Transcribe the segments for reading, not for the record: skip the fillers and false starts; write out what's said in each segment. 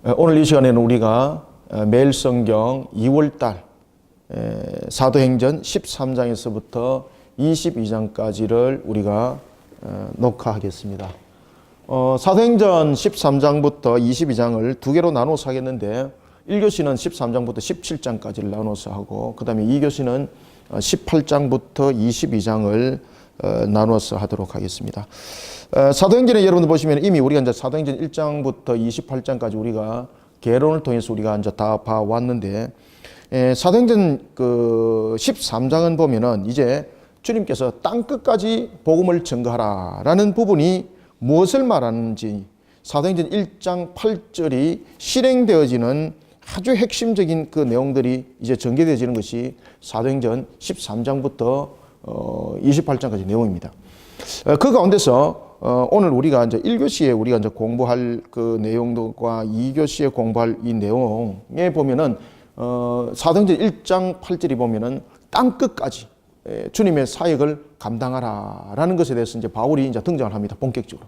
오늘 이 시간에는 우리가 매일 성경 2월달 사도행전 13장에서부터 22장까지를 우리가 녹화하겠습니다. 사도행전 13장부터 22장을 두 개로 나눠서 하겠는데 1교시는 13장부터 17장까지를 나눠서 하고 그 다음에 2교시는 18장부터 22장을 나눠서 하도록 하겠습니다. 사도행전에 여러분들 보시면 이미 우리가 이제 사도행전 1장부터 28장까지 우리가 개론을 통해서 우리가 이제 다 봐왔는데 사도행전 13장은 보면은 이제 주님께서 땅 끝까지 복음을 전가하라라는 부분이 무엇을 말하는지 사도행전 1장 8절이 실행되어지는 아주 핵심적인 그 내용들이 이제 전개되어지는 것이 사도행전 13장부터 28장까지 내용입니다. 그 가운데서 오늘 우리가 이제 1교시에 우리가 이제 공부할 그 내용과 2교시에 공부할 이 내용에 보면은 사도행전 1장 8절이 보면은 땅 끝까지 주님의 사역을 감당하라라는 것에 대해서 이제 바울이 이제 등장을 합니다. 본격적으로.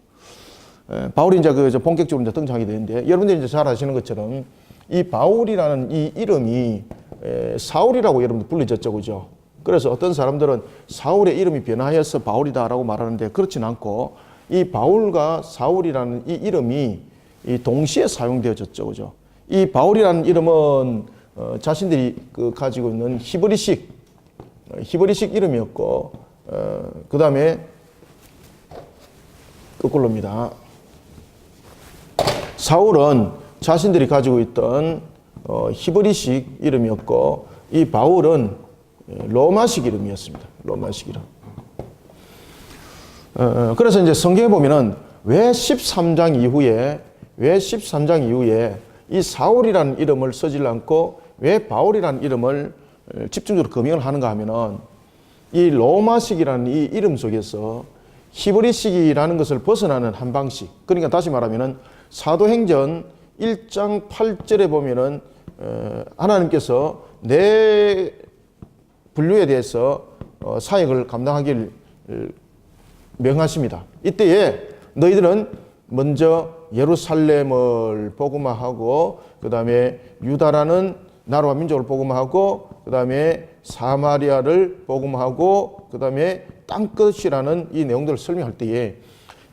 바울이 이제 본격적으로 이제 등장하게 되는데 여러분들이 이제 잘 아시는 것처럼 이 바울이라는 이 이름이 사울이라고 여러분들 불리졌죠, 그죠? 그래서 어떤 사람들은 사울의 이름이 변하여서 바울이다라고 말하는데 그렇진 않고 이 바울과 사울이라는 이 이름이 동시에 사용되어졌죠, 그죠? 이 바울이라는 이름은 자신들이 가지고 있는 히브리식 이름이었고 그 다음에 거꾸로입니다. 사울은 자신들이 가지고 있던 히브리식 이름이었고 이 바울은 로마식 이름이었습니다. 로마식 이름. 그래서 이제 성경에 보면은 왜 13장 이후에 이 사울이라는 이름을 쓰질 않고 왜 바울이라는 이름을 집중적으로 거명을 하는가 하면은 이 로마식이라는 이 이름 속에서 히브리식이라는 것을 벗어나는 한 방식. 그러니까 다시 말하면은 사도행전 1장 8절에 보면은 하나님께서 내 분류에 대해서 사역을 감당하기를 명하십니다. 이때에 너희들은 먼저 예루살렘을 복음화하고 그 다음에 유다라는 나라와 민족을 복음화하고 그 다음에 사마리아를 복음화하고 그 다음에 땅끝이라는 이 내용들을 설명할 때에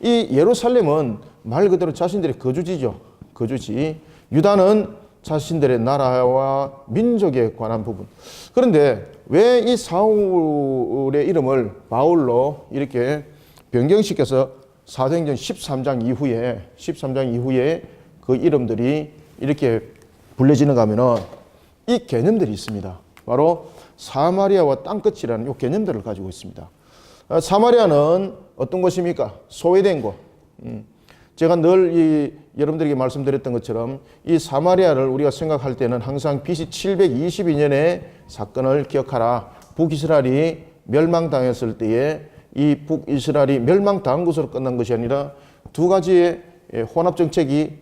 이 예루살렘은 말 그대로 자신들의 거주지죠. 거주지. 유다는 자신들의 나라와 민족에 관한 부분. 그런데 왜 이 사울의 이름을 바울로 이렇게 변경시켜서 사도행전 13장 이후에 그 이름들이 이렇게 불려지는가 하면은 이 개념들이 있습니다. 바로 사마리아와 땅끝이라는 이 개념들을 가지고 있습니다. 사마리아는 어떤 곳입니까? 소외된 곳. 제가 늘 여러분들에게 말씀드렸던 것처럼 이 사마리아를 우리가 생각할 때는 항상 BC 722년의 사건을 기억하라. 북이스라엘이 멸망당했을 때에 이 북이스라엘이 멸망당한 것으로 끝난 것이 아니라 두 가지의 혼합 정책이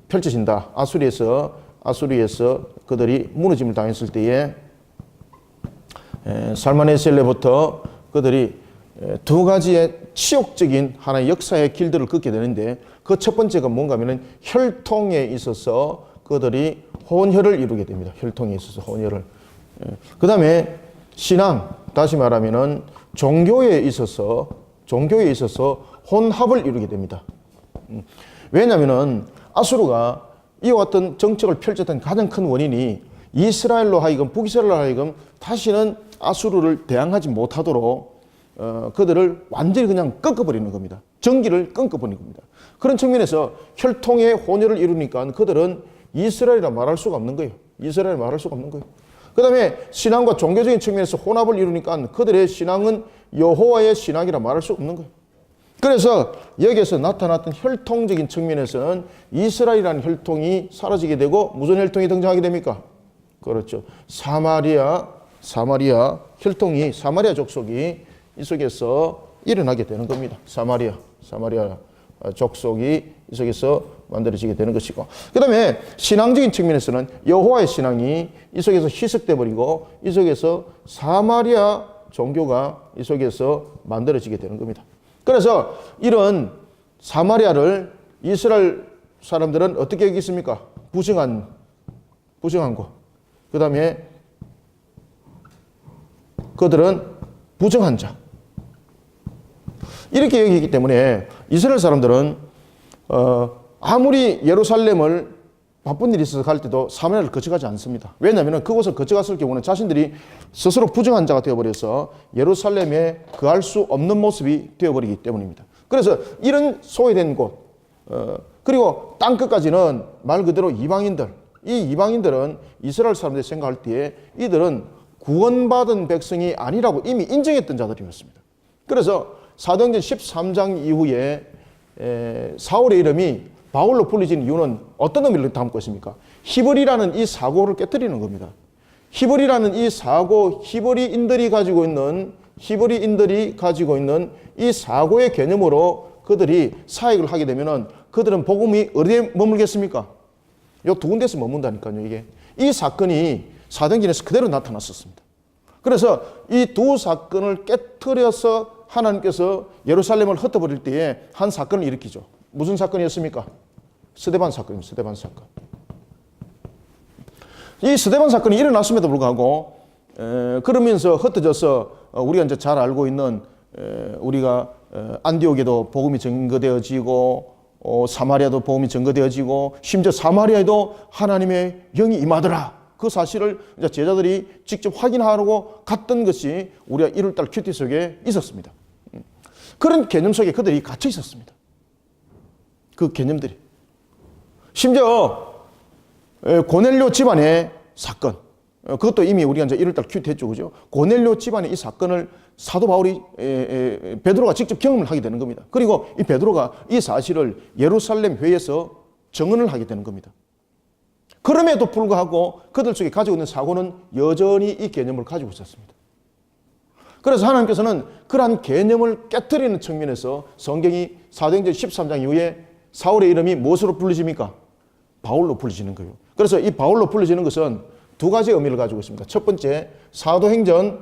펼쳐진다. 아수리에서 그들이 무너짐을 당했을 때에 살마네셀레부터 그들이 두 가지의 치욕적인 하나의 역사의 길들을 걷게 되는데 그 첫 번째가 뭔가 하면은 혈통에 있어서 그들이 혼혈을 이루게 됩니다. 혈통에 있어서 혼혈을. 그 다음에 신앙, 다시 말하면은 종교에 있어서 혼합을 이루게 됩니다. 왜냐하면은 아수르가 이와 같은 정책을 펼쳤던 가장 큰 원인이 이스라엘로 하여금 북이스라엘로 하여금 다시는 아수르를 대항하지 못하도록 그들을 완전히 그냥 끊어버리는 겁니다. 전기를 끊어버리는 겁니다. 그런 측면에서 혈통의 혼혈을 이루니까 그들은 이스라엘이라 말할 수가 없는 거예요. 그 다음에 신앙과 종교적인 측면에서 혼합을 이루니까 그들의 신앙은 여호와의 신앙이라 말할 수 없는 거예요. 그래서 여기에서 나타났던 혈통적인 측면에서는 이스라엘이라는 혈통이 사라지게 되고 무슨 혈통이 등장하게 됩니까? 그렇죠. 사마리아 혈통이, 사마리아 족속이 이 속에서 일어나게 되는 겁니다. 사마리아 족속이 이 속에서 만들어지게 되는 것이고, 그 다음에 신앙적인 측면에서는 여호와의 신앙이 이 속에서 희석돼 버리고 이 속에서 사마리아 종교가 이 속에서 만들어지게 되는 겁니다. 그래서 이런 사마리아를 이스라엘 사람들은 어떻게 여기겠습니까? 부정한 거. 그 다음에 그들은 부정한 자. 이렇게 여기기 때문에 이스라엘 사람들은 아무리 예루살렘을 바쁜 일이 있어서 갈 때도 사마리아를 거쳐가지 않습니다. 왜냐하면 그곳을 거쳐갔을 경우는 자신들이 스스로 부정한 자가 되어버려서 예루살렘에 거할 수 없는 모습이 되어버리기 때문입니다. 그래서 이런 소외된 곳, 그리고 땅끝까지는 말 그대로 이방인들, 이 이방인들은 이스라엘 사람들이 생각할 때에 이들은 구원받은 백성이 아니라고 이미 인정했던 자들이었습니다. 그래서 사도행전 13장 이후에 사울의 이름이 바울로 불리진 이유는 어떤 의미를 담고 있습니까? 히브리라는 이 사고를 깨뜨리는 겁니다. 히브리라는 이 사고, 히브리인들이 가지고 있는 이 사고의 개념으로 그들이 사역을 하게 되면은 그들은 복음이 어디에 머물겠습니까? 요 두 군데에서 머문다니까요, 이게. 이 사건이 사도행전에서 그대로 나타났었습니다. 그래서 이 두 사건을 깨뜨려서 하나님께서 예루살렘을 흩어버릴 때에 한 사건을 일으키죠. 무슨 사건이었습니까? 스데반 사건입니다. 스데반 사건. 이 스데반 사건이 일어났음에도 불구하고 그러면서 흩어져서 우리가 이제 잘 알고 있는 우리가 안디옥에도 복음이 증거되어지고 사마리아도 복음이 증거되어지고 심지어 사마리아에도 하나님의 영이 임하더라. 그 사실을 이제 제자들이 직접 확인하려고 갔던 것이 우리가 1월달 큐티 속에 있었습니다. 그런 개념 속에 그들이 갇혀 있었습니다. 그 개념들이. 심지어 고넬료 집안의 사건, 그것도 이미 우리가 이제 1월달 큐티 했죠, 그죠? 고넬료 집안의 이 사건을 사도 바울이 베드로가 직접 경험을 하게 되는 겁니다. 그리고 이 베드로가 이 사실을 예루살렘 회에서 증언을 하게 되는 겁니다. 그럼에도 불구하고 그들 속에 가지고 있는 사고는 여전히 이 개념을 가지고 있었습니다. 그래서 하나님께서는 그러한 개념을 깨뜨리는 측면에서 성경이 사도행전 13장 이후에 사울의 이름이 무엇으로 불리집니까? 바울로 불리지는 거예요. 그래서 이 바울로 불리지는 것은 두 가지 의미를 가지고 있습니다. 첫 번째, 사도행전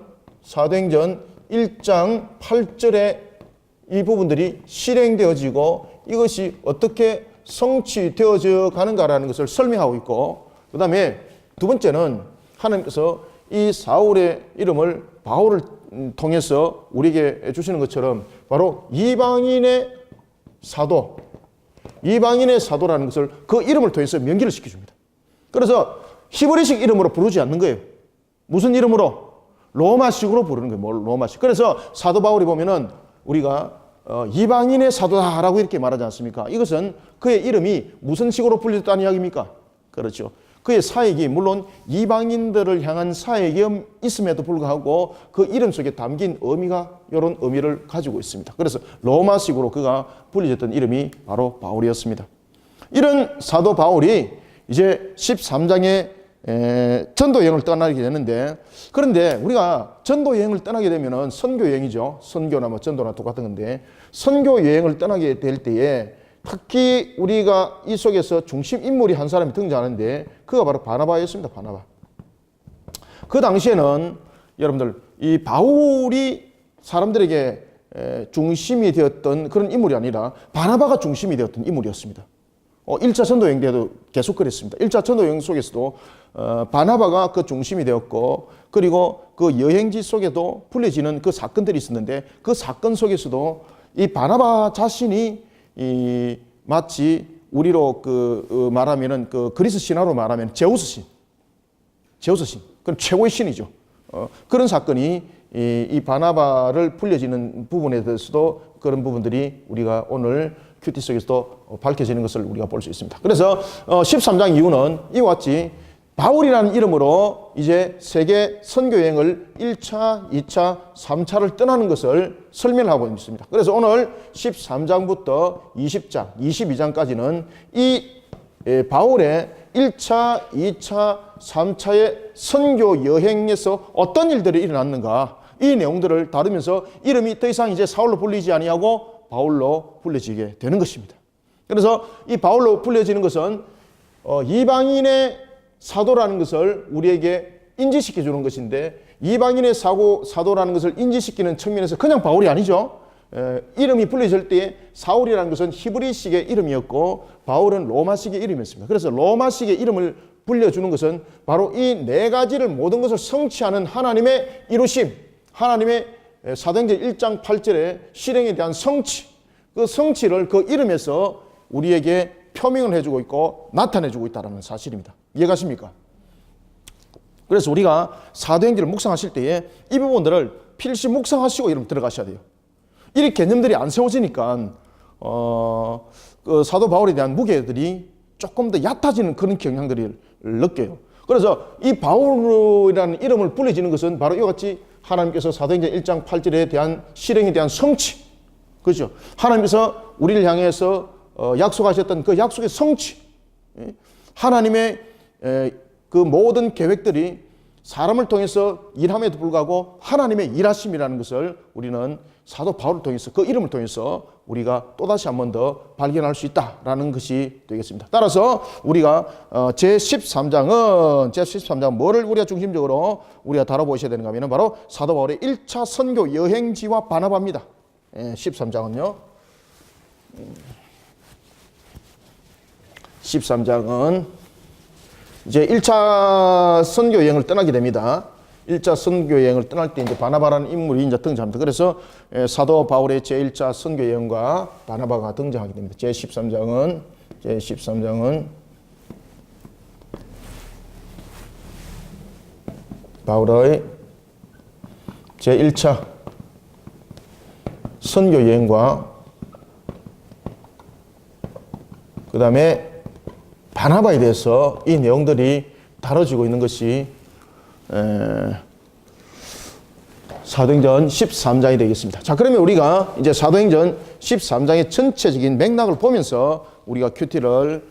1장 8절에 이 부분들이 실행되어지고 이것이 어떻게 성취되어져 가는가라는 것을 설명하고 있고, 그 다음에 두 번째는 하나님께서 이 사울의 이름을 바울을 통해서 우리에게 주시는 것처럼 바로 이방인의 사도라는 것을 그 이름을 통해서 명기를 시켜줍니다. 그래서 히브리식 이름으로 부르지 않는 거예요. 무슨 이름으로? 로마식으로 부르는 거예요. 로마식. 그래서 사도 바울이 보면은 우리가 이방인의 사도다라고 이렇게 말하지 않습니까? 이것은 그의 이름이 무슨 식으로 불렸다는 이야기입니까? 그렇죠. 그의 사역이 물론 이방인들을 향한 사역이 있음에도 불구하고 그 이름 속에 담긴 의미가 이런 의미를 가지고 있습니다. 그래서 로마식으로 그가 불려졌던 이름이 바로 바울이었습니다. 이런 사도 바울이 이제 13장에 전도 여행을 떠나게 되는데, 그런데 우리가 전도 여행을 떠나게 되면은 선교 여행이죠. 선교나 뭐 전도나 똑같은 건데, 선교 여행을 떠나게 될 때에 특히 우리가 이 속에서 중심 인물이 한 사람이 등장하는데 그가 바로 바나바였습니다. 바나바. 그 당시에는 여러분들 이 바울이 사람들에게 중심이 되었던 그런 인물이 아니라 바나바가 중심이 되었던 인물이었습니다. 1차 전도 여행 때도 계속 그랬습니다. 1차 전도 여행 속에서도 바나바가 그 중심이 되었고, 그리고 그 여행지 속에도 풀려지는 그 사건들이 있었는데 그 사건 속에서도 이 바나바 자신이 마치 우리로 말하면은 그 그리스 신화로 말하면 제우스 신, 그건 최고의 신이죠. 그런 사건이 이 바나바를 풀려지는 부분에 대해서도 그런 부분들이 우리가 오늘 큐티 속에서도 밝혀지는 것을 우리가 볼 수 있습니다. 그래서 13장 이후는 이와 같이 바울이라는 이름으로 이제 세계 선교 여행을 1차, 2차, 3차를 떠나는 것을 설명하고 있습니다. 그래서 오늘 13장부터 20장, 22장까지는 이 바울의 1차, 2차, 3차의 선교 여행에서 어떤 일들이 일어났는가, 이 내용들을 다루면서 이름이 더 이상 이제 사울로 불리지 아니하고 바울로 불려지게 되는 것입니다. 그래서 이 바울로 불려지는 것은 이방인의 사도라는 것을 우리에게 인지시켜 주는 것인데, 이방인의 사도라는 것을 인지시키는 측면에서 그냥 바울이 아니죠. 이름이 불려질 때에 사울이라는 것은 히브리식의 이름이었고 바울은 로마식의 이름이었습니다. 그래서 로마식의 이름을 불려주는 것은 바로 이 네 가지를 모든 것을 성취하는 하나님의 이루심, 하나님의 사도행전 1장 8절의 실행에 대한 성취, 그 성취를 그 이름에서 우리에게 표명을 해주고 있고 나타내주고 있다는 사실입니다. 이해가십니까? 그래서 우리가 사도행전을 묵상하실 때에 이 부분들을 필시 묵상하시고 이러면 들어가셔야 돼요. 이 개념들이 안 세워지니까 그 사도 바울에 대한 무게들이 조금 더 얕아지는 그런 경향들을 느껴요. 그래서 이 바울이라는 이름을 불려지는 것은 바로 이와 같이 하나님께서 사도행전 1장 8절에 대한 실행에 대한 성취, 그렇죠? 하나님께서 우리를 향해서 약속하셨던 그 약속의 성취, 하나님의 그 모든 계획들이 사람을 통해서 일함에도 불구하고 하나님의 일하심이라는 것을 우리는 사도 바울을 통해서 그 이름을 통해서 우리가 또다시 한 번 더 발견할 수 있다라는 것이 되겠습니다. 따라서 우리가 제13장은 뭐를 우리가 중심적으로 우리가 다뤄보셔야 되는가 하면 바로 사도 바울의 1차 선교 여행지와 바나바입니다. 13장은요. 13장은 이제 1차 선교 여행을 떠나게 됩니다. 1차 선교 여행을 떠날 때 이제 바나바라는 인물이 이제 등장합니다. 그래서 사도 바울의 제1차 선교 여행과 바나바가 등장하게 됩니다. 제13장은 바울의 제1차 선교 여행과 그 다음에 바나바에 대해서 이 내용들이 다뤄지고 있는 것이 사도행전 13장이 되겠습니다. 자, 그러면 우리가 이제 사도행전 13장의 전체적인 맥락을 보면서 우리가 큐티를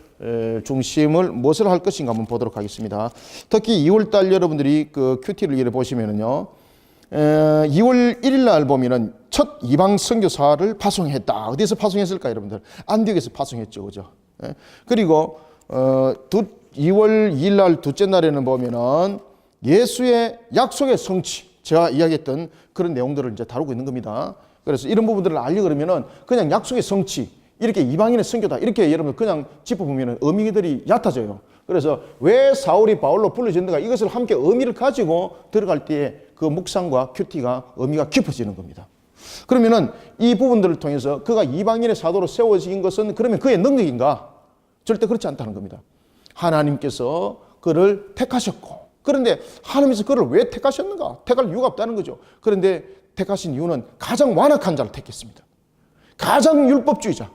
중심을 무엇을 할 것인가 한번 보도록 하겠습니다. 특히 2월달 여러분들이 그 큐티를 이래 보시면은요, 2월 1일 날 보면은 첫 이방 선교사를 파송했다. 어디서 파송했을까, 여러분들? 안디옥에서 파송했죠, 그죠? 그리고 2월 2일 날 둘째 날에는 보면은 예수의 약속의 성취, 제가 이야기했던 그런 내용들을 이제 다루고 있는 겁니다. 그래서 이런 부분들을 알려 그러면은 그냥 약속의 성취, 이렇게 이방인의 선교다, 이렇게 여러분 그냥 짚어보면은 의미들이 얕아져요. 그래서 왜 사울이 바울로 불려졌는가, 이것을 함께 의미를 가지고 들어갈 때에 그 묵상과 큐티가 의미가 깊어지는 겁니다. 그러면은 이 부분들을 통해서 그가 이방인의 사도로 세워진 것은 그러면 그의 능력인가? 절대 그렇지 않다는 겁니다. 하나님께서 그를 택하셨고, 그런데 하나님께서 그를 왜 택하셨는가? 택할 이유가 없다는 거죠. 그런데 택하신 이유는 가장 완악한 자를 택했습니다. 가장 율법주의자,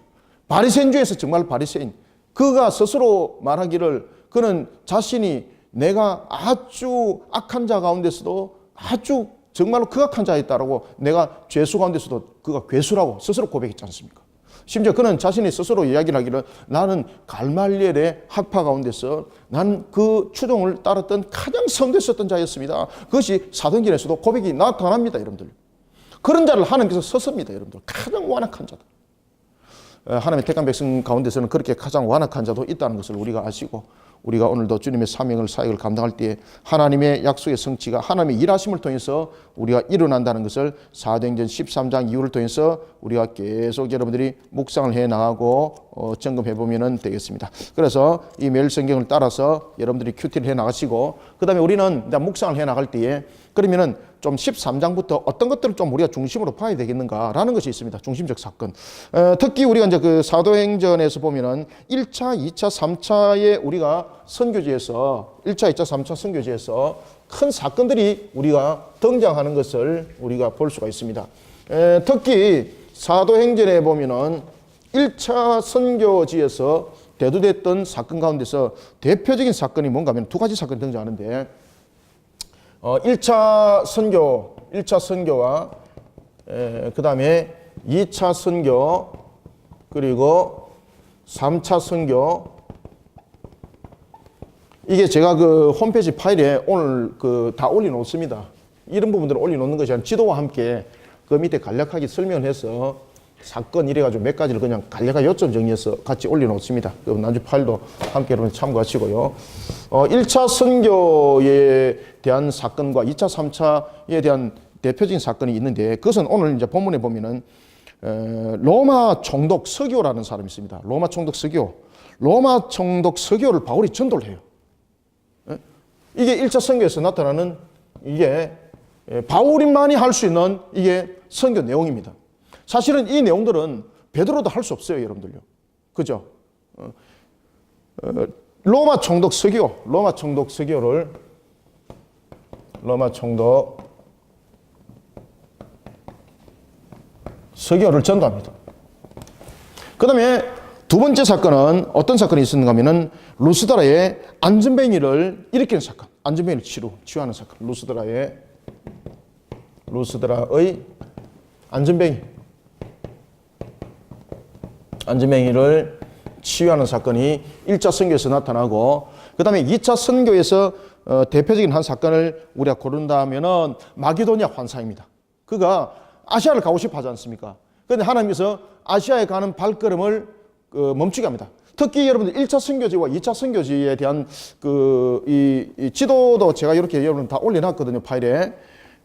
바리새인 중에서 정말 바리새인, 그가 스스로 말하기를 그는 자신이 내가 아주 악한 자 가운데서도 아주 정말로 극악한 자였다라고, 내가 죄수 가운데서도 그가 괴수라고 스스로 고백했지 않습니까? 심지어 그는 자신이 스스로 이야기를 하기를 나는 갈말리엘의 학파 가운데서 난 그 추종을 따랐던 가장 성됐었던 자였습니다. 그것이 사도행전에서도 고백이 나타납니다, 여러분들. 그런 자를 하나님께서 썼습니다, 여러분들. 가장 완악한 자다. 하나님의 택한 백성 가운데서는 그렇게 가장 완악한 자도 있다는 것을 우리가 아시고, 우리가 오늘도 주님의 사명을, 사역을 감당할 때에 하나님의 약속의 성취가 하나님의 일하심을 통해서 우리가 일어난다는 것을 사도행전 13장 이후를 통해서 우리가 계속 여러분들이 묵상을 해 나가고 점검해 보면 되겠습니다. 그래서 이 매일 성경을 따라서 여러분들이 큐티를 해 나가시고, 그 다음에 우리는 묵상을 해 나갈 때에 그러면은 좀 13장부터 어떤 것들을 좀 우리가 중심으로 봐야 되겠는가라는 것이 있습니다. 중심적 사건. 특히 우리가 이제 그 사도행전에서 보면은 1차, 2차, 3차의 우리가 선교지에서 1차, 2차, 3차 선교지에서 큰 사건들이 우리가 등장하는 것을 우리가 볼 수가 있습니다. 특히 사도행전에 보면은 1차 선교지에서 대두됐던 사건 가운데서 대표적인 사건이 뭔가 하면 두 가지 사건이 등장하는데, 1차 선교와 그 다음에 2차 선교, 그리고 3차 선교. 이게 제가 그 홈페이지 파일에 오늘 다 올려놓습니다. 이런 부분들을 올려놓는 것이 아니라 지도와 함께 그 밑에 간략하게 설명을 해서 사건 이래가지고 몇 가지를 그냥 간략하게 요점 정리해서 같이 올려놓습니다. 그럼 나중에 파일도 함께 여러분 참고하시고요. 1차 선교에 대한 사건과 2차, 3차에 대한 대표적인 사건이 있는데, 그것은 오늘 이제 본문에 보면은 로마 총독 서기오라는 사람이 있습니다. 로마 총독 서기오. 로마 총독 서기오를 바울이 전도를 해요. 이게 1차 선교에서 나타나는 이게 바울만이 할 수 있는 이게 선교 내용입니다. 사실은 이 내용들은 베드로도 할 수 없어요, 여러분들요. 그죠? 로마 총독 서기오, 로마 총독 서기오를 전도합니다. 그 다음에 두 번째 사건은 어떤 사건이 있었는가 하면은 루스드라의 안전뱅이를 일으키는 사건, 안전뱅이를 치유하는 사건, 루스드라의 안전뱅이를 치유하는 사건이 1차 선교에서 나타나고, 그 다음에 2차 선교에서 대표적인 한 사건을 우리가 고른다면은 마게도냐 환상입니다. 그가 아시아를 가고 싶어 하지 않습니까? 그런데 하나님께서 아시아에 가는 발걸음을 멈추게 합니다. 특히 여러분들 1차 선교지와 2차 선교지에 대한 이 지도도 제가 이렇게 여러분 다 올려놨거든요, 파일에.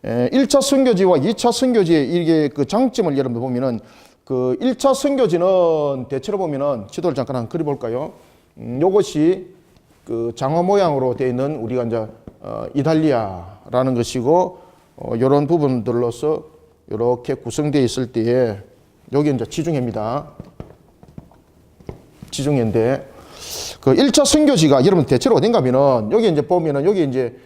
1차 선교지와 2차 선교지의 이게 그 장점을 여러분들 보면은 1차 선교지는 대체로 보면은 지도를 잠깐 한번 그려볼까요? 요것이 장화 모양으로 되어 있는 우리가 이제 이탈리아라는 것이고, 이런 부분들로서 이렇게 구성되어 있을 때에 여기 이제 지중해입니다. 지중해인데 1차 선교지가 여러분 대체로 어딘가 하면은 여기 이제 보면은 여기 이제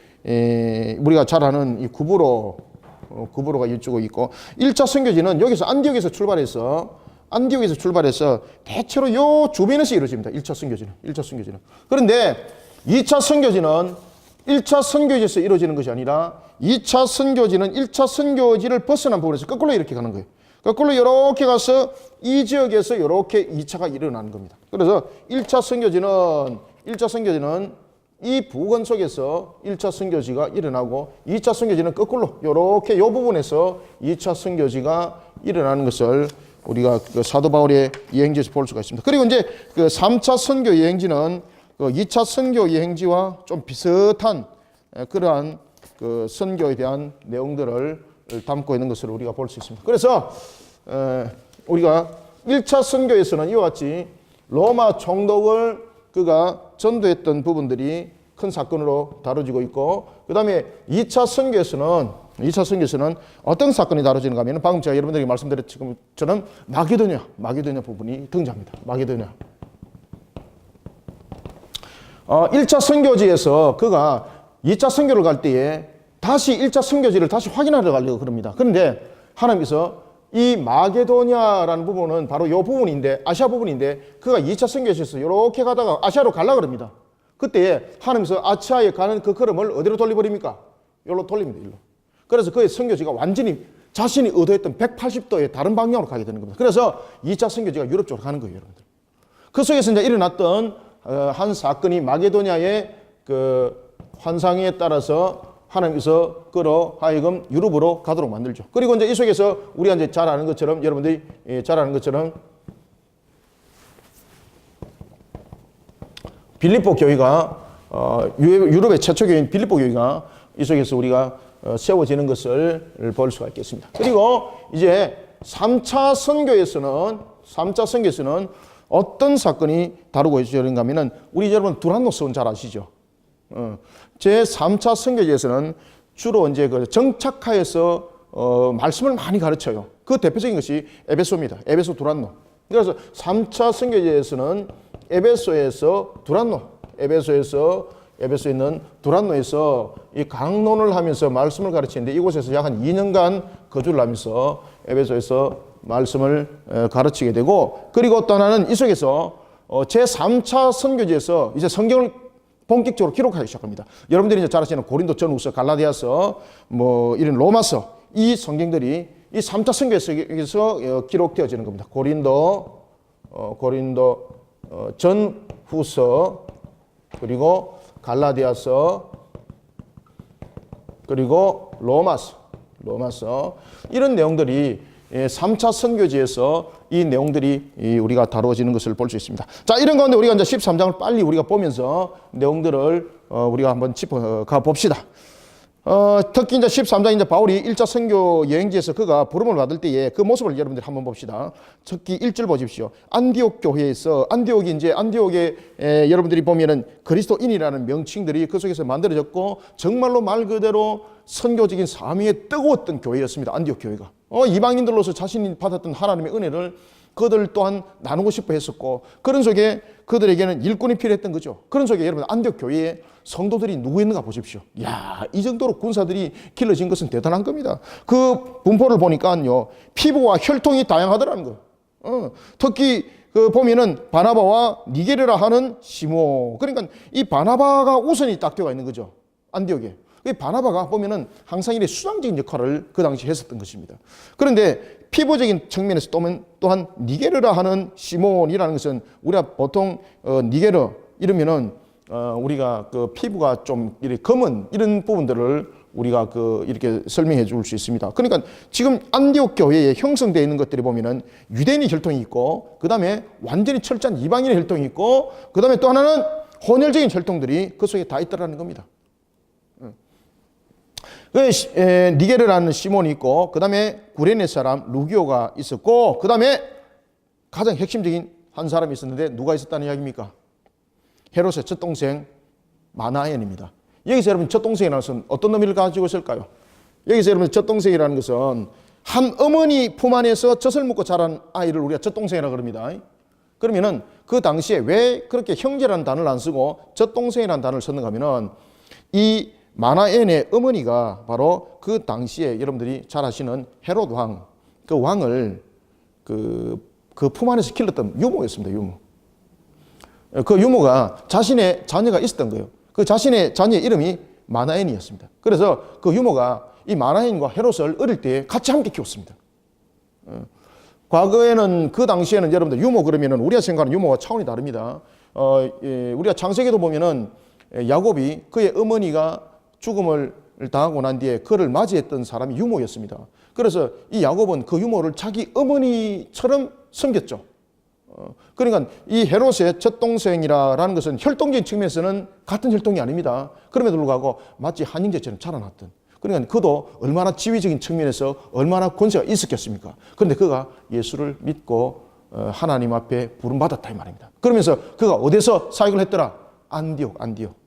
우리가 잘 아는 이 구브로가 이쪽에 있고, 1차 선교지는 여기서 안디옥에서 출발해서 대체로 요 주변에서 이루어집니다. 1차 선교지는. 그런데 2차 선교지는 1차 선교지에서 이루어지는 것이 아니라 2차 선교지는 1차 선교지를 벗어난 부분에서 거꾸로 이렇게 가는 거예요. 거꾸로 이렇게 가서 이 지역에서 이렇게 2차가 일어나는 겁니다. 그래서 1차 선교지는 이 부근 속에서 1차 선교지가 일어나고, 2차 선교지는 거꾸로 이렇게 이 부분에서 2차 선교지가 일어나는 것을 우리가 사도 바울의 여행지에서 볼 수가 있습니다. 그리고 이제 3차 선교 여행지는 2차 선교 여행지와 좀 비슷한 그러한 선교에 대한 내용들을 담고 있는 것을 우리가 볼 수 있습니다. 그래서 우리가 1차 선교에서는 이와 같이 로마 총독을 그가 전도했던 부분들이 큰 사건으로 다뤄지고 있고, 그 다음에 2차 선교에서는 어떤 사건이 다뤄지는가 하면 방금 제가 여러분들에게 말씀드렸던 것처럼 마게도냐 부분이 등장합니다. 마게도냐. 1차 선교지에서 그가 2차 선교를 갈 때에 다시 1차 선교지를 다시 확인하러 가려고 그럽니다. 그런데 하나님께서 이 마게도냐라는 부분은 바로 이 부분인데, 아시아 부분인데, 그가 2차 선교지에서 이렇게 가다가 아시아로 가려고 그럽니다. 그때 하나님께서 아시아에 가는 그 걸음을 어디로 돌려버립니까? 여기로 돌립니다. 일로. 그래서 그의 선교지가 완전히 자신이 의도했던 180도의 다른 방향으로 가게 되는 겁니다. 그래서 2차 선교지가 유럽 쪽으로 가는 거예요, 여러분들. 그 속에서 이제 일어났던 한 사건이 마게도냐의 환상에 따라서 하나님께서 그로 하여금 유럽으로 가도록 만들죠. 그리고 이제 이 속에서 우리가 이제 잘 아는 것처럼, 여러분들이 잘 아는 것처럼 빌립보 교회가 유럽의 최초 교회인 빌립보 교회가 이 속에서 우리가 세워지는 것을 볼 수가 있겠습니다. 그리고 이제 3차 선교에서는 어떤 사건이 다루고 있는가 하면은, 우리 여러분 두란노스원 잘 아시죠? 제 3차 선교지에서는 주로 이제 정착하에서 말씀을 많이 가르쳐요. 그 대표적인 것이 에베소입니다. 에베소 두란노. 그래서 3차 선교지에서는 에베소에 있는 두란노에서 이 강론을 하면서 말씀을 가르치는데, 이곳에서 약 한 2년간 거주를 하면서 에베소에서 말씀을 가르치게 되고, 그리고 또 하나는 이 속에서 제3차 선교지에서 이제 성경을 본격적으로 기록하기 시작합니다. 여러분들이 이제 잘 아시는 고린도 전후서, 갈라디아서, 이런 로마서, 이 성경들이 이 3차 선교에서 기록되어지는 겁니다. 고린도 전후서, 그리고 갈라디아서, 그리고 로마서 이런 내용들이 3차 선교지에서 이 내용들이 우리가 다루어지는 것을 볼 수 있습니다. 자, 이런 가운데 우리가 이제 13장을 빨리 우리가 보면서 내용들을 우리가 한번 짚어가 봅시다. 특히 이제 13장 이제 바울이 1차 선교 여행지에서 그가 부름을 받을 때에 그 모습을 여러분들이 한번 봅시다. 특히 1절 보십시오. 안디옥 교회에서 안디옥에 여러분들이 보면은 그리스도인이라는 명칭들이 그 속에서 만들어졌고 정말로 말 그대로 선교적인 사명에 뜨거웠던 교회였습니다. 안디옥 교회가. 이방인들로서 자신이 받았던 하나님의 은혜를 그들 또한 나누고 싶어 했었고 그런 속에 그들에게는 일꾼이 필요했던 거죠. 그런 속에 여러분 안디옥 교회에 성도들이 누구 있는가 보십시오. 야, 이 정도로 군사들이 길러진 것은 대단한 겁니다. 그 분포를 보니까요. 피부와 혈통이 다양하더라는 거예요. 특히 그 보면은 바나바와 니게르라 하는 시모. 그러니까 이 바나바가 우선이 딱 되어 있는 거죠. 안디옥에. 이 바나바가 보면은 항상 이렇게 수장적인 역할을 그 당시 했었던 것입니다. 그런데 피부적인 측면에서 또한 니게르라 하는 시몬이라는 것은 우리가 보통 니게르 이러면은 우리가 그 피부가 좀 이렇게 검은 이런 부분들을 우리가 이렇게 설명해 줄 수 있습니다. 그러니까 지금 안디옥 교회에 형성되어 있는 것들이 보면은 유대인의 혈통이 있고 그 다음에 완전히 철저한 이방인의 혈통이 있고 그 다음에 또 하나는 혼혈적인 혈통들이 그 속에 다 있더라는 겁니다. 니게르라는 시몬이 있고 그 다음에 구레네 사람 루기오가 있었고 그 다음에 가장 핵심적인 한 사람이 있었는데 누가 있었다는 이야기입니까? 헤롯의 첫 동생 마나엔입니다. 여기서 여러분 첫 동생이라는 것은 어떤 의미를 가지고 있을까요? 여기서 여러분 첫 동생이라는 것은 한 어머니 품 안에서 젖을 먹고 자란 아이를 우리가 첫 동생이라고 그럽니다. 그러면은 그 당시에 왜 그렇게 형제라는 단어를 안 쓰고 첫 동생이라는 단어를 썼는가 하면은 이 마나엔의 어머니가 바로 그 당시에 여러분들이 잘 아시는 헤롯 왕, 그 왕을 그 품 안에서 길렀던 유모였습니다. 유모. 그 유모가 자신의 자녀가 있었던 거예요. 그 자신의 자녀의 이름이 마나엔이었습니다. 그래서 그 유모가 이 마나엔과 헤롯을 어릴 때 같이 함께 키웠습니다. 과거에는 그 당시에는 여러분들 유모 그러면은 우리가 생각하는 유모와 차원이 다릅니다. 우리가 창세기도 보면은 야곱이 그의 어머니가 죽음을 당하고 난 뒤에 그를 맞이했던 사람이 유모였습니다. 그래서 이 야곱은 그 유모를 자기 어머니처럼 섬겼죠. 그러니까 이 헤롯의 첫 동생이라는 것은 혈통적인 측면에서는 같은 혈통이 아닙니다. 그럼에도 불구하고 마치 한 형제처럼 자라났던. 그러니까 그도 얼마나 지위적인 측면에서 얼마나 권세가 있었겠습니까? 그런데 그가 예수를 믿고 하나님 앞에 부름받았다 이 말입니다. 그러면서 그가 어디서 사역을 했더라? 안디옥.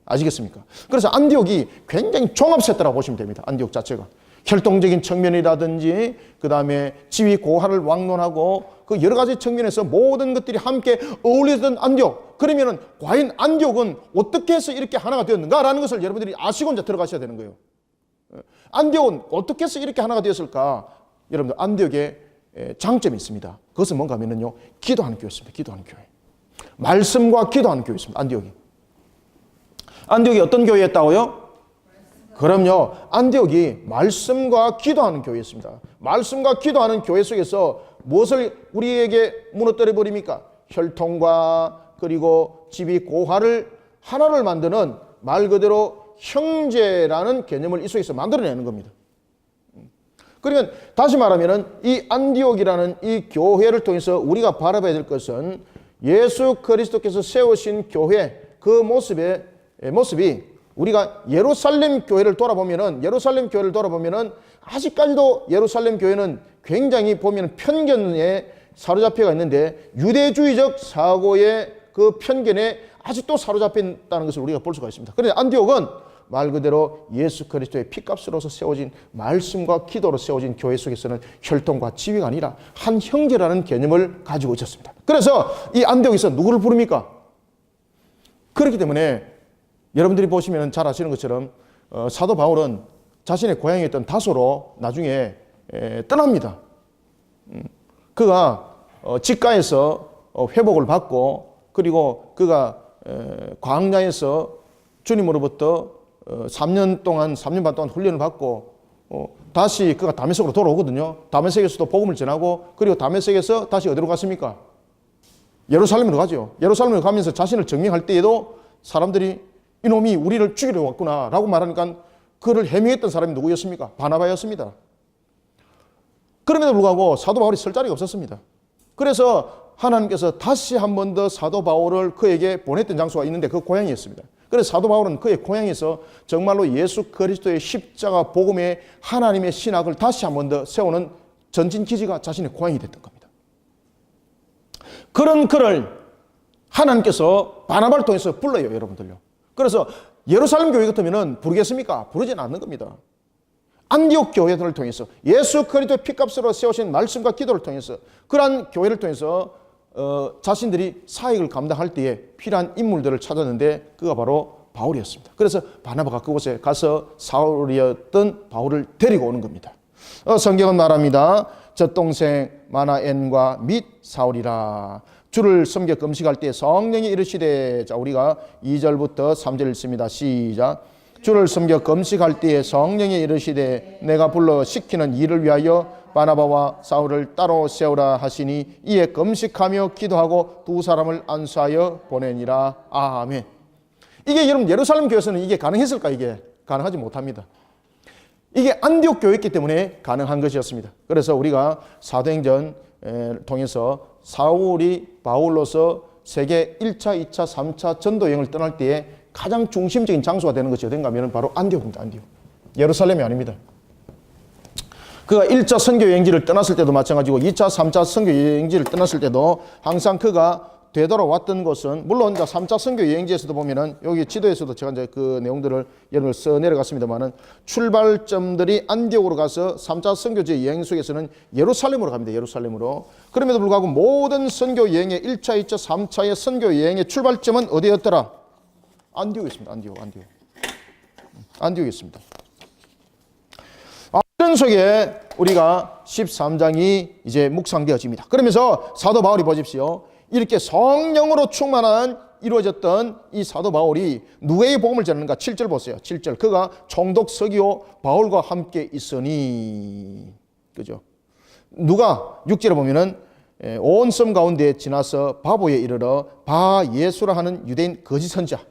아시겠습니까? 그래서 안디옥이 굉장히 종합세대라고 보시면 됩니다. 안디옥 자체가. 혈통적인 측면이라든지 그 다음에 지위 고하를 왕론하고 그 여러 가지 측면에서 모든 것들이 함께 어울리던 안디옥. 그러면은 과연 안디옥은 어떻게 해서 이렇게 하나가 되었는가라는 것을 여러분들이 아시고 이제 들어가셔야 되는 거예요. 안디옥은 어떻게 해서 이렇게 하나가 되었을까? 여러분들 안디옥에 장점이 있습니다. 그것은 뭔가 하면은요, 기도하는 교회였습니다. 기도하는 교회. 말씀과 기도하는 교회였습니다. 안디옥이. 안디옥이 어떤 교회였다고요? 그럼요. 안디옥이 말씀과 기도하는 교회였습니다. 말씀과 기도하는 교회 속에서 무엇을 우리에게 무너뜨려 버립니까? 혈통과 그리고 지위 고하를 하나를 만드는 말 그대로 형제라는 개념을 이 속에서 만들어내는 겁니다. 그러니까 다시 말하면 이 안디옥이라는 이 교회를 통해서 우리가 바라봐야 될 것은 예수 그리스도께서 세우신 교회 그 모습이 우리가 예루살렘 교회를 돌아보면은 아직까지도 예루살렘 교회는 굉장히 보면 편견에 사로잡혀가 있는데 유대주의적 사고의 그 편견에 아직도 사로잡혀 있다는 것을 우리가 볼 수가 있습니다. 그런데 안디옥은 말 그대로 예수 그리스도의 피값으로서 세워진 말씀과 기도로 세워진 교회 속에서는 혈통과 지위가 아니라 한 형제라는 개념을 가지고 있었습니다. 그래서 이 안디옥에서 누구를 부릅니까? 그렇기 때문에 여러분들이 보시면 잘 아시는 것처럼 사도 바울은 자신의 고향이었던 다소로 나중에 떠납니다. 그가 직가에서 회복을 받고 그리고 그가 광야에서 주님으로부터 3년 반 동안 훈련을 받고 다시 그가 다메섹으로 돌아오거든요. 다메섹에서도 복음을 전하고 그리고 다메섹에서 다시 어디로 갔습니까? 예루살렘으로 가죠. 예루살렘으로 가면서 자신을 증명할 때에도 사람들이 이놈이 우리를 죽이려 왔구나 라고 말하니까 그를 해명했던 사람이 누구였습니까? 바나바였습니다. 그럼에도 불구하고 사도 바울이 설 자리가 없었습니다. 그래서 하나님께서 다시 한 번 더 사도 바울을 그에게 보냈던 장소가 있는데 그 고향이었습니다. 그래서 사도 바울은 그의 고향에서 정말로 예수 그리스도의 십자가 복음의 하나님의 신학을 다시 한 번 더 세우는 전진 기지가 자신의 고향이 됐던 겁니다. 그런 그를 하나님께서 바나바를 통해서 불러요, 여러분들요. 그래서 예루살렘 교회 같으면 부르겠습니까? 부르지는 않는 겁니다. 안디옥 교회들을 통해서 예수 그리스도의 피값으로 세우신 말씀과 기도를 통해서 그러한 교회를 통해서 자신들이 사역을 감당할 때에 필요한 인물들을 찾았는데 그가 바로 바울이었습니다. 그래서 바나바가 그곳에 가서 사울이었던 바울을 데리고 오는 겁니다. 성경은 말합니다. 젖동생 마나엔과 및 사울이라 주를 섬겨 금식할 때 성령이 이르시되, 자 우리가 2절부터 3절 읽습니다. 시작. 주를 섬겨 금식할 때에 성령이 이르시되 내가 불러 시키는 일을 위하여 바나바와 사울을 따로 세우라 하시니 이에 금식하며 기도하고 두 사람을 안수하여 보내니라. 아멘. 이게 여러분 예루살렘 교회에서는 이게 가능했을까? 이게 가능하지 못합니다. 이게 안디옥 교회였기 때문에 가능한 것이었습니다. 그래서 우리가 사도행전을 통해서 사울이 바울로서 세계 1차, 2차, 3차 전도 여행을 떠날 때에 가장 중심적인 장소가 되는 것이 어딘가 하면 바로 안디옥입니다. 안디옥. 예루살렘이 아닙니다. 그가 1차 선교 여행지를 떠났을 때도 마찬가지고 2차, 3차 선교 여행지를 떠났을 때도 항상 그가 되돌아왔던 곳은, 물론 3차 선교 여행지에서도 보면은 여기 지도에서도 제가 이제 그 내용들을 여러분을 써 내려갔습니다만은 출발점들이 안디옥으로 가서 3차 선교지 여행 속에서는 예루살렘으로 갑니다. 예루살렘으로. 그럼에도 불구하고 모든 선교 여행의 1차, 2차, 3차의 선교 여행의 출발점은 어디였더라? 안디옥이었습니다. 안디옥이었습니다. 이런 속에 우리가 13장이 이제 묵상되어집니다. 그러면서 사도 바울이 보십시오. 이렇게 성령으로 충만한 이루어졌던 이 사도 바울이 누구에게 복음을 전하는가? 7절 보세요. 7절. 그가 총독 서기오 바울과 함께 있으니. 그죠? 누가 6절에 보면은 온 섬 가운데 지나서 바보에 이르러 바 예수라 하는 유대인 거짓 선지자.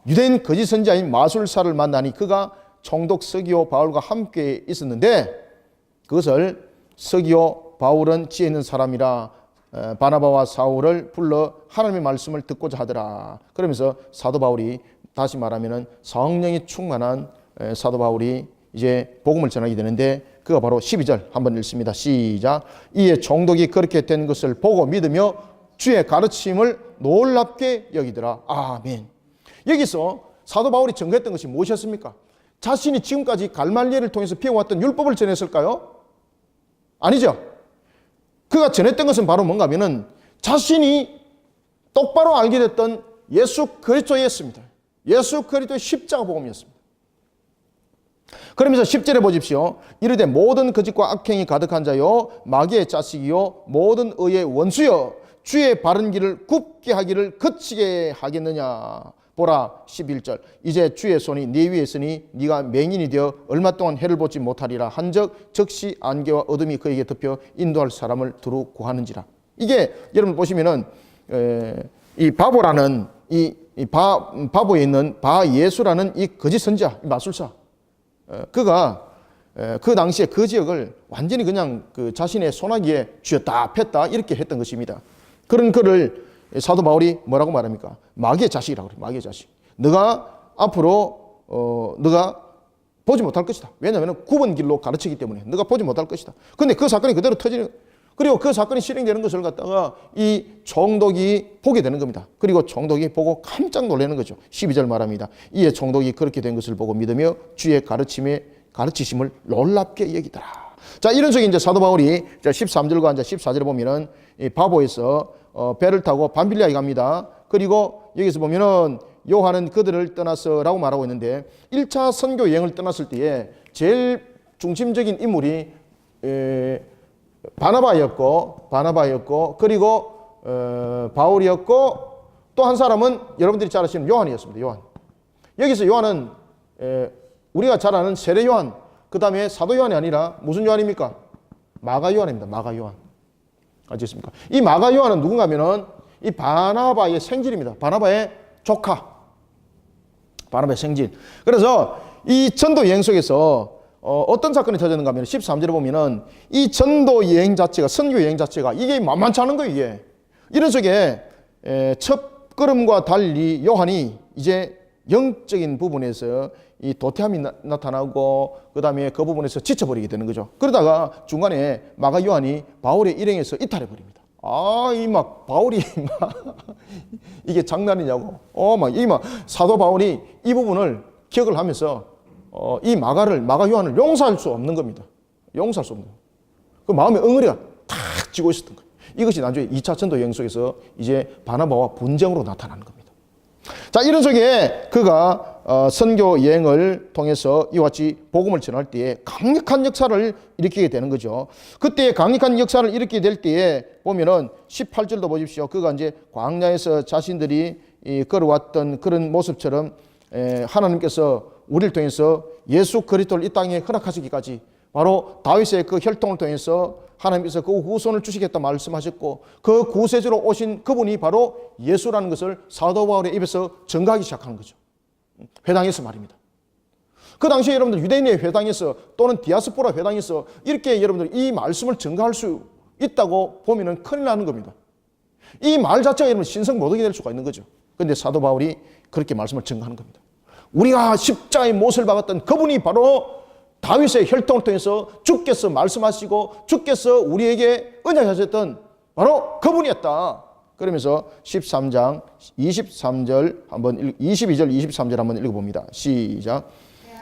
유대인 거짓 선지자인 마술사를 만나니 그가 총독 서기오 바울과 함께 있었는데 그것을 서기오 바울은 지혜 있는 사람이라 바나바와 사울을 불러 하나님의 말씀을 듣고자 하더라. 그러면서 사도 바울이 다시 말하면은 성령이 충만한 사도 바울이 이제 복음을 전하게 되는데 그가 바로 12절 한번 읽습니다. 시작. 이에 총독이 그렇게 된 것을 보고 믿으며 주의 가르침을 놀랍게 여기더라. 아멘. 여기서 사도 바울이 증거했던 것이 무엇이었습니까? 자신이 지금까지 갈말리엘을 통해서 피워왔던 율법을 전했을까요? 아니죠. 그가 전했던 것은 바로 뭔가 하면은 자신이 똑바로 알게 됐던 예수 그리스도였습니다. 예수 그리스도의 십자가 복음이었습니다. 그러면서 10절에 보십시오. 이르되 모든 거짓과 악행이 가득한 자요 마귀의 자식이요 모든 의의 원수여 주의 바른 길을 굽게 하기를 그치게 하겠느냐. 보라 11절. 이제 주의 손이 네 위에 있으니 네가 맹인이 되어 얼마 동안 해를 보지 못하리라 한적 즉시 안개와 어둠이 그에게 덮여 인도할 사람을 두루 구하는지라. 이게 여러분 보시면은 이 바보라는 바보에 있는 바 예수라는 이 거짓 선지자, 마술사, 그가 그 당시에 그 지역을 완전히 그냥 그 자신의 소나기에 쥐었다 폈다 이렇게 했던 것입니다. 그런 그를 사도 바울이 뭐라고 말합니까? 마귀의 자식이라고 그래요. 마귀의 자식. 너가 앞으로 너가 보지 못할 것이다. 왜냐하면 굽은 길로 가르치기 때문에 너가 보지 못할 것이다. 근데 그 사건이 그대로 터지는, 그리고 그 사건이 실행되는 것을 갖다가 이 총독이 보게 되는 겁니다. 그리고 총독이 보고 깜짝 놀라는 거죠. 12절 말합니다. 이에 총독이 그렇게 된 것을 보고 믿으며 주의 가르치심을 놀랍게 여기더라. 자, 이런 속에 이제 사도 바울이 13절과 이제 14절에 보면은 이 바보에서 배를 타고 밤빌리아에 갑니다. 그리고 여기서 보면은 요한은 그들을 떠나서라고 말하고 있는데 1차 선교 여행을 떠났을 때에 제일 중심적인 인물이 바나바였고 그리고 바울이었고 또 한 사람은 여러분들이 잘 아시는 요한이었습니다. 요한. 여기서 요한은 우리가 잘 아는 세례 요한, 그 다음에 사도 요한이 아니라 무슨 요한입니까? 마가 요한입니다. 마가 요한. 아시겠습니까? 이 마가 요한은 누군가 하면은 이 바나바의 생질입니다. 바나바의 조카. 바나바의 생질. 그래서 이 전도 여행 속에서 어떤 사건이 터졌는가 하면 13절에 보면은 이 전도 여행 자체가, 선교 여행 자체가 이게 만만치 않은 거예요, 이게. 이런 속에 첫 걸음과 달리 요한이 이제 영적인 부분에서 이 도태함이 나타나고 그 다음에 그 부분에서 지쳐버리게 되는 거죠. 그러다가 중간에 마가 요한이 바울의 일행에서 이탈해 버립니다. 이 막 바울이 막 이게 장난이냐고. 막 사도 바울이 이 부분을 기억을 하면서 이 마가 요한을 용서할 수 없는 겁니다. 용서할 수 없는. 그 마음의 엉어리가 탁 쥐고 있었던 거예요. 이것이 나중에 2차 전도 여행 속에서 이제 바나바와 분쟁으로 나타나는 겁니다. 자, 이런 속에 그가 선교 여행을 통해서 이와 같이 복음을 전할 때에 강력한 역사를 일으키게 되는 거죠. 그때 강력한 역사를 일으키게 될 때에 보면은 18절도 보십시오. 그가 이제 광야에서 자신들이 걸어왔던 그런 모습처럼 하나님께서 우리를 통해서 예수 그리스도를 이 땅에 허락하시기까지 바로 다윗의 그 혈통을 통해서 하나님께서 그 후손을 주시겠다 말씀하셨고 그 구세주로 오신 그분이 바로 예수라는 것을 사도 바울의 입에서 전가하기 시작하는 거죠. 회당에서 말입니다. 그 당시에 여러분들 유대인의 회당에서 또는 디아스포라 회당에서 이렇게 여러분들 이 말씀을 전가할 수 있다고 보면은 큰일 나는 겁니다. 이 말 자체가 여러분 신성 모독이 될 수가 있는 거죠. 그런데 사도 바울이 그렇게 말씀을 전가하는 겁니다. 우리가 십자가의 못을 박았던 그분이 바로 다윗의 혈통을 통해서 주께서 말씀하시고 주께서 우리에게 언약하셨던 바로 그분이었다. 그러면서 13장 23절 한번 22절 23절 한번 읽어봅니다. 시작.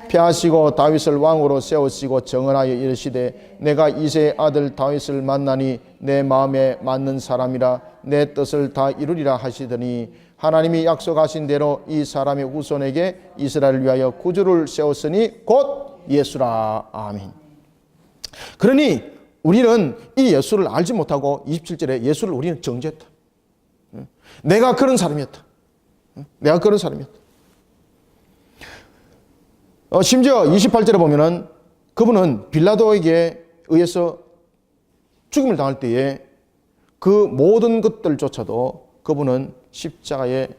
폐하시고 다윗을 왕으로 세우시고 정언하여 이르시되 내가 이새의 아들 다윗을 만나니 내 마음에 맞는 사람이라 내 뜻을 다 이루리라 하시더니 하나님이 약속하신 대로 이 사람의 후손에게 이스라엘을 위하여 구주를 세웠으니 곧 예수라. 아멘. 그러니 우리는 이 예수를 알지 못하고 27절에 예수를 우리는 정죄했다. 내가 그런 사람이었다. 내가 그런 사람이었다. 심지어 28절에 보면은 그분은 빌라도에게 의해서 죽임을 당할 때에 그 모든 것들조차도 그분은 십자가에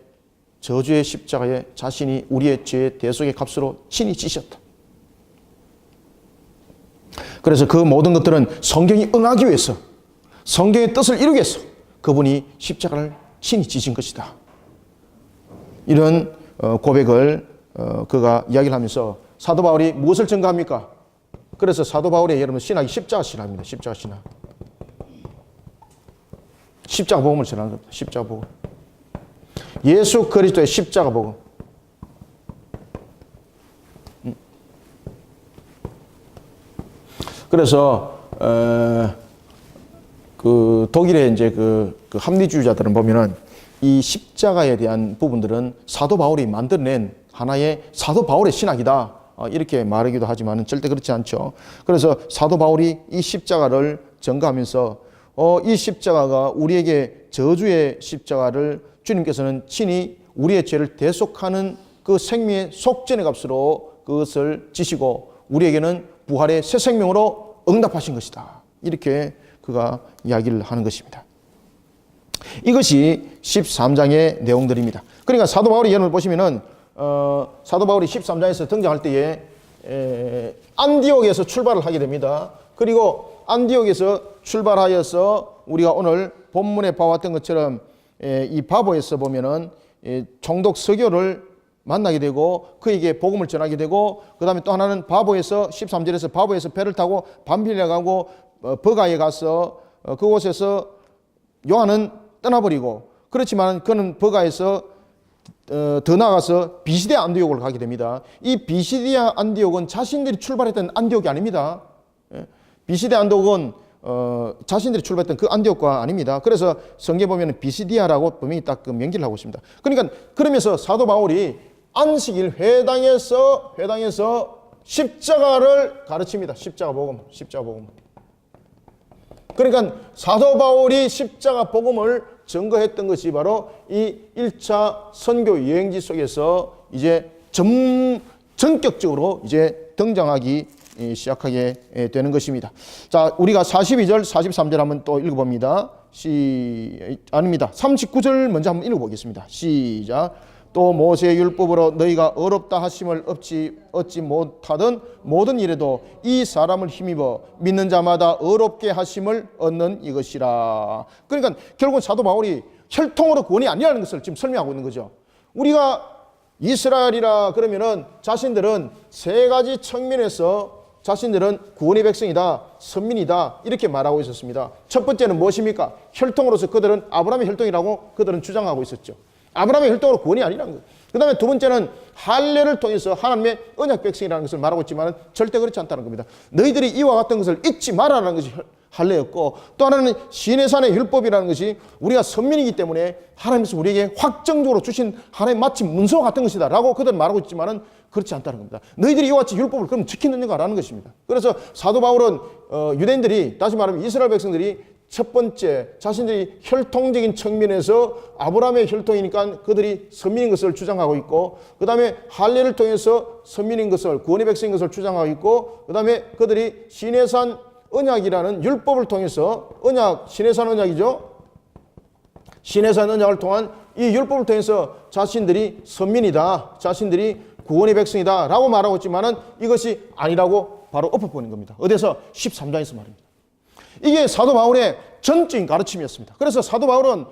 저주의 십자가에 자신이 우리의 죄의 대속의 값으로 친히 지셨다. 그래서 그 모든 것들은 성경이 응하기 위해서 성경의 뜻을 이루기 위해서 그분이 십자가를 친히 지신 것이다. 이런 고백을 그가 이야기를 하면서 사도 바울이 무엇을 증거합니까? 그래서 사도 바울의 여러분 신학이 십자가 신학입니다. 십자가 신학. 십자가 복음을 전하는 겁니다. 십자가 복음. 예수 그리스도의 십자가 복음. 그래서 그 독일의 이제 그 합리주의자들은 보면은 이 십자가에 대한 부분들은 사도 바울이 만들어낸 하나의 사도 바울의 신학이다. 이렇게 말하기도 하지만 절대 그렇지 않죠. 그래서 사도 바울이 이 십자가를 전가하면서 이 십자가가 우리에게 저주의 십자가를 주님께서는 친히 우리의 죄를 대속하는 그 생명의 속전의 값으로 그것을 지시고 우리에게는 부활의 새 생명으로 응답하신 것이다. 이렇게 그가 이야기를 하는 것입니다. 이것이 13장의 내용들입니다. 그러니까 사도 바울의 예언을 보시면은 사도 바울이 13장에서 등장할 때에 안디옥에서 출발을 하게 됩니다. 그리고 안디옥에서 출발하여서 우리가 오늘 본문에 봐왔던 것처럼 이 바보에서 보면은 총독 서교를 만나게 되고 그에게 복음을 전하게 되고 그 다음에 또 하나는 바보에서 13절에서 바보에서 배를 타고 밤빌에 가고 버가에 가서 그곳에서 요한은 떠나버리고 그렇지만 그는 버가에서 더 나아가서 비시디아 안디옥을 가게 됩니다. 이 비시디아 안디옥은 자신들이 출발했던 안디옥이 아닙니다. 비시디아 안디옥은 자신들이 출발했던 그 안디옥과 아닙니다. 그래서 성경에 보면 비시디아라고 분명히 딱 그 명기를 하고 있습니다. 그러니까 그러면서 사도 바울이 안식일 회당에서 십자가를 가르칩니다. 십자가 복음. 그러니까 사도 바울이 십자가 복음을 증거했던 것이 바로 이 1차 선교 여행지 속에서 이제 전격적으로 이제 등장하기 시작하게 되는 것입니다. 자, 우리가 42절, 43절 한번 또 읽어봅니다. 39절 먼저 한번 읽어보겠습니다. 시작. 또 모세의 율법으로 너희가 어렵다 하심을 얻지 못하던 모든 일에도 이 사람을 힘입어 믿는 자마다 어렵게 하심을 얻는 이것이라. 그러니까 결국은 사도 바울이 혈통으로 구원이 아니라는 것을 지금 설명하고 있는 거죠. 우리가 이스라엘이라 그러면은 자신들은 세 가지 측면에서 자신들은 구원의 백성이다, 선민이다 이렇게 말하고 있었습니다. 첫 번째는 무엇입니까? 혈통으로서 그들은 아브라함의 혈통이라고 그들은 주장하고 있었죠. 아브라함의 혈통으로 구원이 아니라는 거예요. 그 다음에 두 번째는 할례를 통해서 하나님의 언약 백성이라는 것을 말하고 있지만 절대 그렇지 않다는 겁니다. 너희들이 이와 같은 것을 잊지 말아라는 것이 할례였고, 또 하나는 시내산의 율법이라는 것이 우리가 선민이기 때문에 하나님께서 우리에게 확정적으로 주신 하나님 마치 문서와 같은 것이다 라고 그들은 말하고 있지만은 그렇지 않다는 겁니다. 너희들이 이와 같이 율법을 그럼 지키느냐라는 것입니다. 그래서 사도 바울은 유대인들이, 다시 말하면 이스라엘 백성들이 첫 번째 자신들이 혈통적인 측면에서 아브라함의 혈통이니까 그들이 선민인 것을 주장하고 있고, 그 다음에 할례를 통해서 선민인 것을, 구원의 백성인 것을 주장하고 있고, 그 다음에 그들이 시내산 언약이라는 율법을 통해서, 언약, 시내산 언약이죠. 시내산 언약을 통한 이 율법을 통해서 자신들이 선민이다, 자신들이 구원의 백성이다 라고 말하고 있지만은 이것이 아니라고 바로 엎어버리는 겁니다. 어디서? 13장에서 말입니다. 이게 사도 바울의 전적인 가르침이었습니다. 그래서 사도 바울은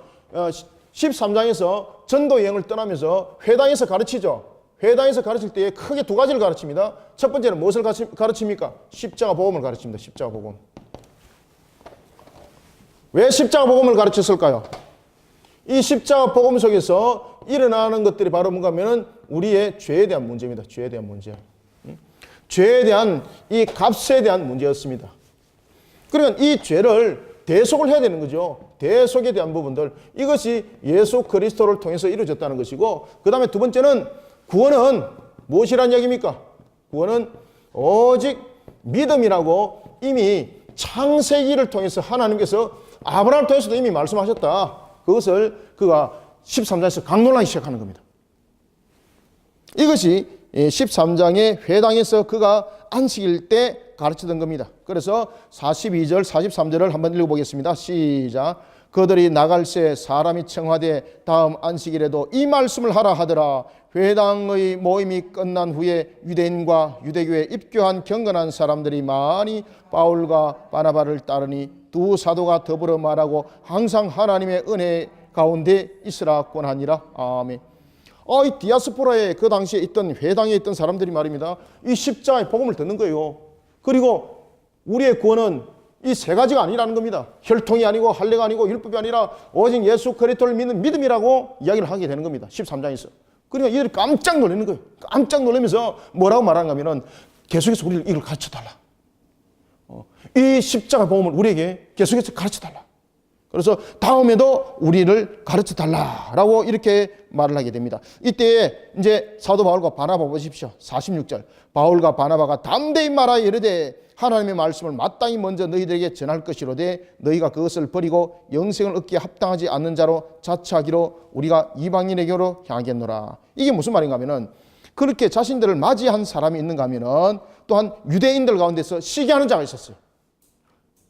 13장에서 전도 여행을 떠나면서 회당에서 가르치죠. 회당에서 가르칠 때에 크게 두 가지를 가르칩니다. 첫 번째는 무엇을 가르칩니까? 십자가 복음을 가르칩니다. 십자가 복음. 왜 십자가 복음을 가르쳤을까요? 이 십자가 복음 속에서 일어나는 것들이 바로 뭔가 하면은 우리의 죄에 대한 문제입니다. 죄에 대한 문제. 죄에 대한 이 값에 대한 문제였습니다. 그러니까 이 죄를 대속을 해야 되는 거죠. 대속에 대한 부분들. 이것이 예수 그리스도를 통해서 이루어졌다는 것이고, 그 다음에 두 번째는 구원은 무엇이란 얘기입니까? 구원은 오직 믿음이라고 이미 창세기를 통해서 하나님께서 아브라함을 통해서도 이미 말씀하셨다. 그것을 그가 13장에서 강론하기 시작하는 겁니다. 이것이 13장의 회당에서 그가 안식일 때 가르치던 겁니다. 그래서 42절, 43절을 한번 읽어보겠습니다. 시작. 그들이 나갈새 사람이 청하되 다음 안식일에도 이 말씀을 하라 하더라. 회당의 모임이 끝난 후에 유대인과 유대교에 입교한 경건한 사람들이 많이 바울과 바나바를 따르니 두 사도가 더불어 말하고 항상 하나님의 은혜 가운데 있으라곤 하니라. 아멘. 이 디아스포라에 그 당시에 있던 회당에 있던 사람들이 말입니다. 이 십자가의 복음을 듣는 거예요. 그리고 우리의 구원은 이 세 가지가 아니라는 겁니다. 혈통이 아니고 할례가 아니고 율법이 아니라 오직 예수 그리스도를 믿는 믿음이라고 이야기를 하게 되는 겁니다. 13장에서. 그러니까 이들이 깜짝 놀라는 거예요. 깜짝 놀라면서 뭐라고 말하는가 하면은 계속해서 우리를 이걸 가르쳐달라. 이 십자가 복음을 우리에게 계속해서 가르쳐달라. 그래서 다음에도 우리를 가르쳐달라라고 이렇게 말을 하게 됩니다. 이때 이제 사도 바울과 바나바 보십시오. 46절. 바울과 바나바가 담대히 말하여 이르되 하나님의 말씀을 마땅히 먼저 너희들에게 전할 것이로되 너희가 그것을 버리고 영생을 얻기에 합당하지 않는 자로 자처하기로 우리가 이방인에게로 향하겠노라. 이게 무슨 말인가 하면은 그렇게 자신들을 맞이한 사람이 있는가 하면은 또한 유대인들 가운데서 시기하는 자가 있었어요.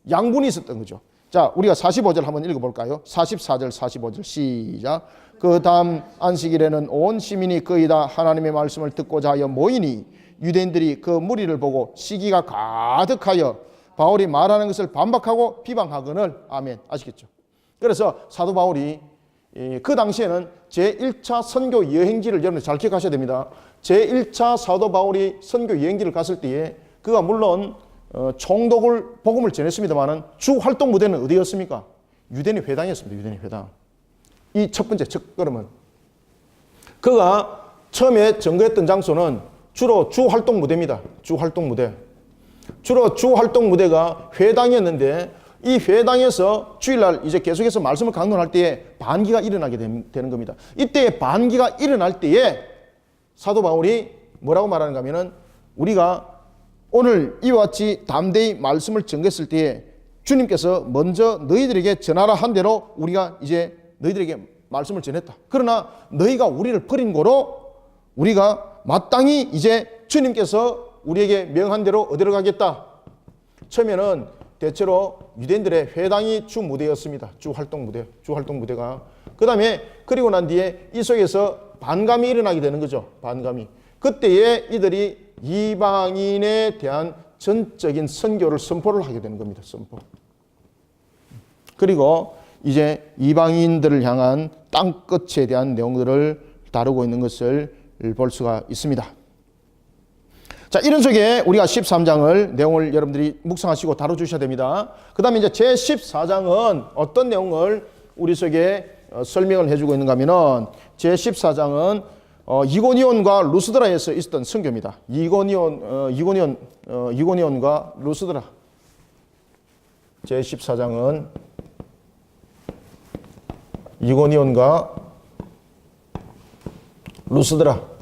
양분이 있었던 거죠. 자, 우리가 45절 한번 읽어볼까요? 44절, 45절 시작. 그 다음 안식일에는 온 시민이 거의 다 하나님의 말씀을 듣고자 하여 모이니 유대인들이 그 무리를 보고 시기가 가득하여 바울이 말하는 것을 반박하고 비방하거늘. 아멘. 아시겠죠? 그래서 사도 바울이 그 당시에는 제1차 선교 여행지를 여러분 잘 기억하셔야 됩니다. 제1차 사도 바울이 선교 여행지를 갔을 때에 그가 물론 총독을 복음을 전했습니다만은 주 활동 무대는 어디였습니까? 유대인 회당이었습니다. 유대인 회당. 이 첫 번째 첫걸음은 그가 처음에 전거했던 장소는 주로 주 활동 무대입니다. 주 활동 무대. 주로 주 활동 무대가 회당이었는데 이 회당에서 주일날 이제 계속해서 말씀을 강론할 때에 반기가 일어나게 되는 겁니다. 이때 반기가 일어날 때에 사도 바울이 뭐라고 말하는가 하면은 우리가 오늘 이와 같이 담대히 말씀을 전했을 때에 주님께서 먼저 너희들에게 전하라 한 대로 우리가 이제 너희들에게 말씀을 전했다. 그러나 너희가 우리를 버린 거로 우리가 마땅히 이제 주님께서 우리에게 명한 대로 어디로 가겠다. 처음에는 대체로 유대인들의 회당이 주 무대였습니다. 주 활동 무대. 주 활동 무대가. 그 다음에 그리고 난 뒤에 이 속에서 반감이 일어나게 되는 거죠. 반감이. 그때에 이들이 이방인에 대한 전적인 선교를 선포를 하게 되는 겁니다. 선포. 그리고 이제 이방인들을 향한 땅끝에 대한 내용들을 다루고 있는 것을 볼 수가 있습니다. 자, 이런 속에 우리가 13장을 내용을 여러분들이 묵상하시고 다뤄주셔야 됩니다. 그 다음에 이제 제14장은 어떤 내용을 우리 속에 설명을 해주고 있는가 하면은 제14장은 이고니온과 루스드라에서 있었던 선교입니다. 이고니온과 루스드라. 제14장은 이고니온과 루스드라.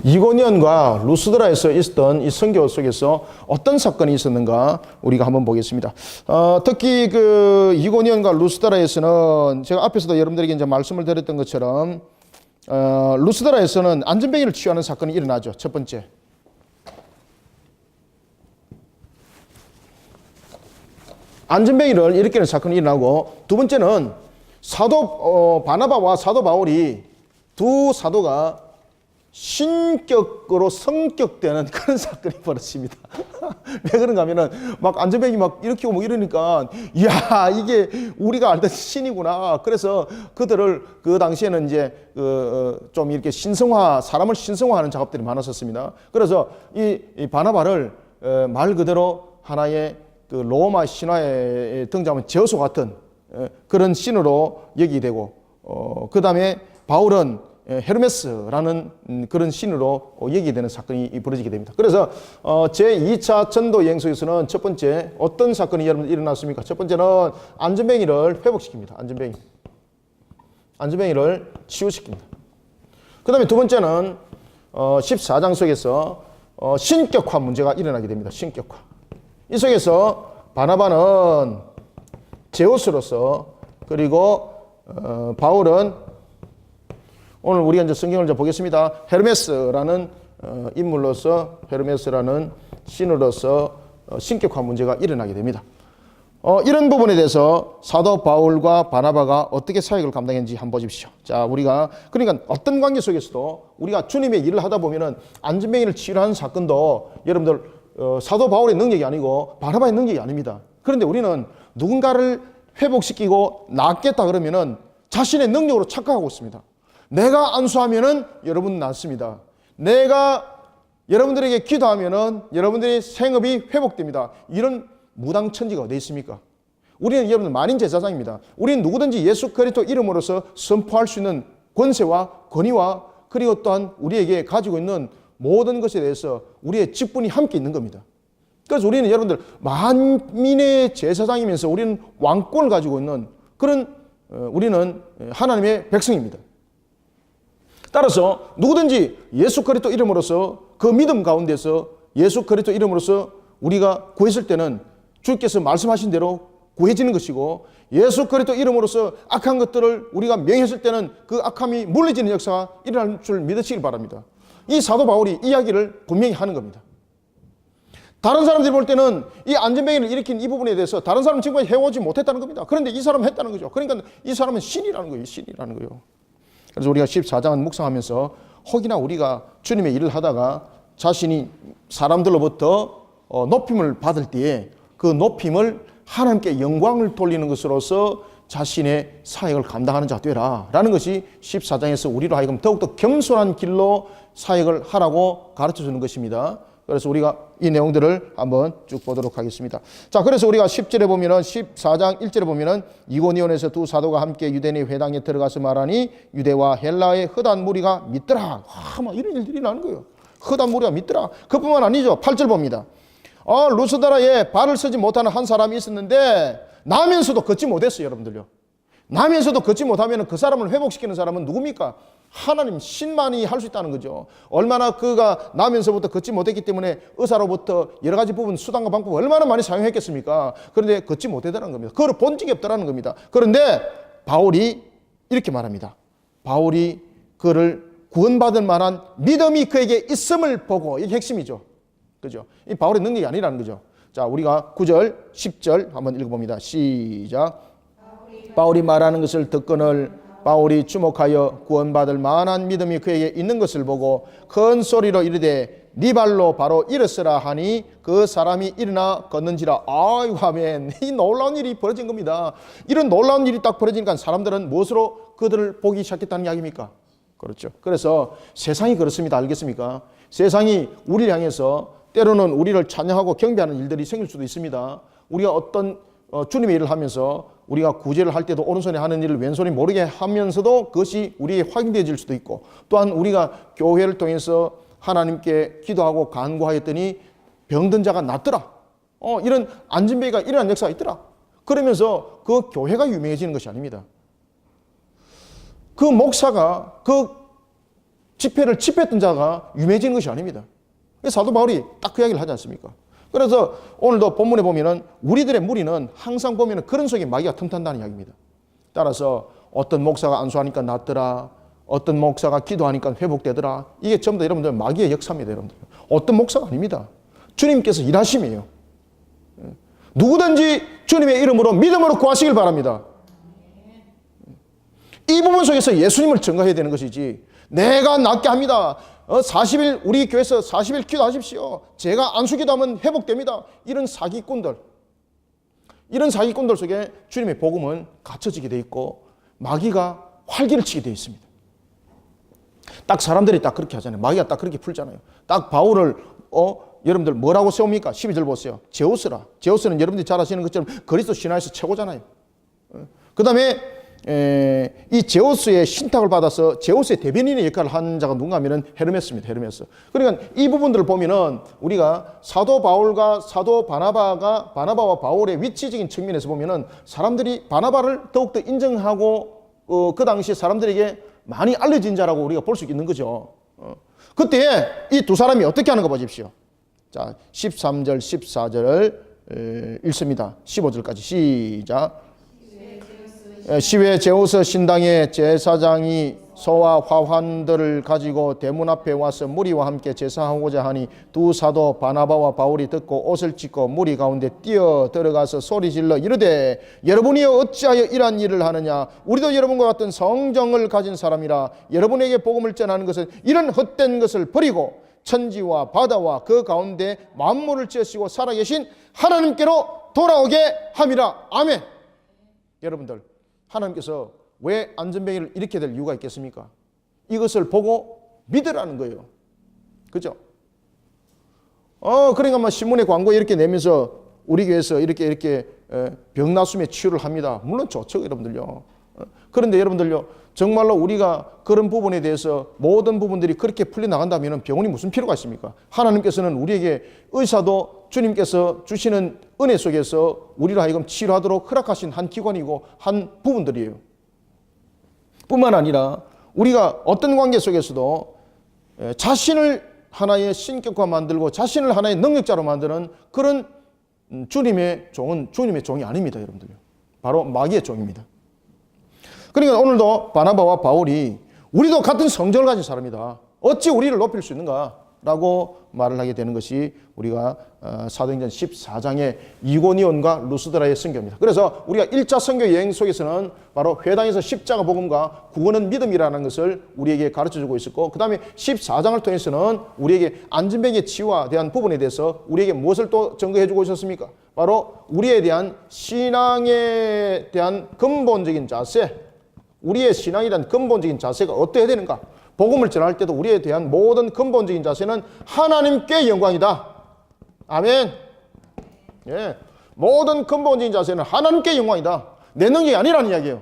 이고니온과 루스드라에서 있었던 이 선교 속에서 어떤 사건이 있었는가 우리가 한번 보겠습니다. 특히 그 이고니온과 루스드라에서는 제가 앞에서도 여러분들에게 이제 말씀을 드렸던 것처럼 루스드라에서는 안전뱅이를 취하는 사건이 일어나죠. 첫 번째. 안전뱅이를 일으키는 사건이 일어나고, 두 번째는 사도 바나바와 사도 바울이 두 사도가 신격으로 성격되는 그런 사건이 벌어집니다. 왜 그런가 하면은 막 안전뱅이 막 이렇게 오고 이러니까 이야 이게 우리가 알던 신이구나. 그래서 그들을 그 당시에는 이제 좀 이렇게 사람을 신성화하는 작업들이 많았었습니다. 그래서 이 바나바를 말 그대로 하나의 그 로마 신화에 등장하는 제우스 같은 그런 신으로 여기되고, 그 다음에 바울은 헤르메스라는 그런 신으로 얘기되는 사건이 벌어지게 됩니다. 그래서 제2차 전도 여행 속에서는 첫 번째 어떤 사건이 여러분 일어났습니까? 첫 번째는 안전뱅이를 회복시킵니다. 안전뱅이를 치유시킵니다. 그 다음에 두 번째는 14장 속에서 신격화 문제가 일어나게 됩니다. 신격화. 이 속에서 바나바는 제우스로서, 그리고 바울은 오늘 우리가 이제 성경을 좀 보겠습니다. 헤르메스라는 인물로서, 헤르메스라는 신으로서 신격화 문제가 일어나게 됩니다. 이런 부분에 대해서 사도 바울과 바나바가 어떻게 사역을 감당했는지 한번 보십시오. 자, 우리가 그러니까 어떤 관계 속에서도 우리가 주님의 일을 하다 보면은 안전뱅이를 치유하는 사건도 여러분들 사도 바울의 능력이 아니고 바나바의 능력이 아닙니다. 그런데 우리는 누군가를 회복시키고 낫겠다 그러면은 자신의 능력으로 착각하고 있습니다. 내가 안수하면은 여러분 낫습니다. 내가 여러분들에게 기도하면은 여러분들의 생업이 회복됩니다. 이런 무당천지가 어디 있습니까? 우리는 여러분들 만인 제사장입니다. 우리는 누구든지 예수 그리스도 이름으로서 선포할 수 있는 권세와 권위와, 그리고 또한 우리에게 가지고 있는 모든 것에 대해서 우리의 직분이 함께 있는 겁니다. 그래서 우리는 여러분들 만민의 제사장이면서 우리는 왕권을 가지고 있는 그런 우리는 하나님의 백성입니다. 따라서 누구든지 예수 그리스도 이름으로서 그 믿음 가운데서 예수 그리스도 이름으로서 우리가 구했을 때는 주께서 말씀하신 대로 구해지는 것이고, 예수 그리스도 이름으로서 악한 것들을 우리가 명했을 때는 그 악함이 물리지는 역사가 일어날 줄 믿으시길 바랍니다. 이 사도 바울이 이야기를 분명히 하는 겁니다. 다른 사람들이 볼 때는 이 안전뱅이를 일으킨 이 부분에 대해서 다른 사람은 지금까지 해오지 못했다는 겁니다. 그런데 이 사람은 했다는 거죠. 그러니까 이 사람은 신이라는 거예요. 신이라는 거예요. 그래서 우리가 14장은 묵상하면서 혹이나 우리가 주님의 일을 하다가 자신이 사람들로부터 높임을 받을 때에 그 높임을 하나님께 영광을 돌리는 것으로서 자신의 사역을 감당하는 자가 되라 라는 것이 14장에서 우리로 하여금 더욱더 겸손한 길로 사역을 하라고 가르쳐 주는 것입니다. 그래서 우리가 이 내용들을 한번 쭉 보도록 하겠습니다. 자, 그래서 우리가 10절에 보면은 14장 1절에 보면은 이고니온에서 두 사도가 함께 유대인의 회당에 들어가서 말하니 유대와 헬라의 흑한 무리가 믿더라. 막 이런 일들이 나는 거예요. 흑한 무리가 믿더라. 그뿐만 아니죠. 8절 봅니다. 루스드라에 발을 쓰지 못하는 한 사람이 있었는데 나면서도 걷지 못했어요, 여러분들요. 나면서도 걷지 못하면 그 사람을 회복시키는 사람은 누굽니까? 하나님 신만이 할 수 있다는 거죠. 얼마나 그가 나면서부터 걷지 못했기 때문에 의사로부터 여러 가지 부분 수단과 방법을 얼마나 많이 사용했겠습니까? 그런데 걷지 못했다는 겁니다. 그걸 본 적이 없다는 겁니다. 그런데 바울이 이렇게 말합니다. 바울이 그를 구원받을 만한 믿음이 그에게 있음을 보고, 이게 핵심이죠. 그죠? 이 바울의 능력이 아니라는 거죠. 자, 우리가 9절, 10절 한번 읽어봅니다. 시작. 바울이 말하는 것을 듣거늘 바울이 주목하여 구원받을 만한 믿음이 그에게 있는 것을 보고 큰 소리로 이르되 네 발로 바로 일어서라 하니 그 사람이 일어나 걷는지라. 아이고, 아멘. 이 놀라운 일이 벌어진 겁니다. 이런 놀라운 일이 딱 벌어지니까 사람들은 무엇으로 그들을 보기 시작했다는 이야기입니까? 그렇죠. 그래서 세상이 그렇습니다. 알겠습니까? 세상이 우리를 향해서 때로는 우리를 찬양하고 경배하는 일들이 생길 수도 있습니다. 우리가 어떤 주님의 일을 하면서 우리가 구제를 할 때도 오른손에 하는 일을 왼손이 모르게 하면서도 그것이 우리에게 확인되어질 수도 있고, 또한 우리가 교회를 통해서 하나님께 기도하고 간구하였더니 병든 자가 낫더라. 이런 안진뱅이가 일어난 역사가 있더라. 그러면서 그 교회가 유명해지는 것이 아닙니다. 그 목사가, 그 집회를 집회했던 자가 유명해지는 것이 아닙니다. 사도 바울이 딱 그 이야기를 하지 않습니까? 그래서 오늘도 본문에 보면은 우리들의 무리는 항상 보면은 그런 속에 마귀가 틈탄다는 이야기입니다. 따라서 어떤 목사가 안수하니까 낫더라, 어떤 목사가 기도하니까 회복되더라. 이게 전부 다 여러분들 마귀의 역사입니다, 여러분들. 어떤 목사가 아닙니다. 주님께서 일하심이에요. 누구든지 주님의 이름으로 믿음으로 구하시길 바랍니다. 이 부분 속에서 예수님을 증거해야 되는 것이지, 내가 낫게 합니다. 40일 우리 교회에서 40일 기도하십시오. 제가 안수 기도하면 회복됩니다. 이런 사기꾼들 속에 주님의 복음은 갇혀지게 되어 있고 마귀가 활기를 치게 되어 있습니다. 딱 사람들이 딱 그렇게 하잖아요. 마귀가 딱 그렇게 풀잖아요. 딱 바울을 여러분들 뭐라고 세웁니까? 12절 보세요. 제우스라. 제우스는 여러분들이 잘 아시는 것처럼 그리스도 신화에서 최고잖아요. 그 다음에 이 제우스의 신탁을 받아서 제우스의 대변인의 역할을 한 자가 누군가 하면은 헤르메스입니다. 헤르메스. 그러니까 이 부분들을 보면은 우리가 사도 바울과 사도 바나바와 바울의 위치적인 측면에서 보면은 사람들이 바나바를 더욱더 인정하고 그 당시 사람들에게 많이 알려진 자라고 우리가 볼 수 있는 거죠. 그때 이 두 사람이 어떻게 하는 거 보십시오. 자, 13절, 14절을 읽습니다. 15절까지 시작. 시외 제우스 신당의 제사장이 소와 화환들을 가지고 대문 앞에 와서 무리와 함께 제사하고자 하니 두 사도 바나바와 바울이 듣고 옷을 찢고 무리 가운데 뛰어 들어가서 소리질러 이르되 여러분이여 어찌하여 이러한 일을 하느냐. 우리도 여러분과 같은 성정을 가진 사람이라. 여러분에게 복음을 전하는 것은 이런 헛된 것을 버리고 천지와 바다와 그 가운데 만물을 지으시고 살아계신 하나님께로 돌아오게 함이라. 아멘. 여러분들, 하나님께서 왜 안전뱅이를 일으켜야 될 이유가 있겠습니까? 이것을 보고 믿으라는 거예요. 그죠? 그러니까 막 신문에 광고 이렇게 내면서 우리 교회에서 이렇게 병나숨에 치유를 합니다. 물론 좋죠, 여러분들요. 그런데 여러분들요, 정말로 우리가 그런 부분에 대해서 모든 부분들이 그렇게 풀려나간다면 병원이 무슨 필요가 있습니까? 하나님께서는 우리에게 의사도 주님께서 주시는 은혜 속에서 우리를 하여금 치료하도록 허락하신 한 기관이고 한 부분들이에요. 뿐만 아니라 우리가 어떤 관계 속에서도 자신을 하나의 신격화 만들고 자신을 하나의 능력자로 만드는 그런 주님의 종은 주님의 종이 아닙니다, 여러분들요. 바로 마귀의 종입니다. 그러니까 오늘도 바나바와 바울이 우리도 같은 성정을 가진 사람이다. 어찌 우리를 높일 수 있는가? 라고 말을 하게 되는 것이 우리가 사도행전 14장의 이고니온과 루스드라의 선교입니다. 그래서 우리가 1차 선교 여행 속에서는 바로 회당에서 십자가 복음과 구원은 믿음이라는 것을 우리에게 가르쳐주고 있었고, 그 다음에 14장을 통해서는 우리에게 안전병의 치유와 대한 부분에 대해서 우리에게 무엇을 또 증거해주고 있었습니까? 바로 우리에 대한 신앙에 대한 근본적인 자세, 우리의 신앙에 대한 근본적인 자세가 어떠해야 되는가? 복음을 전할 때도 우리에 대한 모든 근본적인 자세는 하나님께 영광이다. 아멘. 예, 모든 근본적인 자세는 하나님께 영광이다. 내 능력이 아니라는 이야기예요.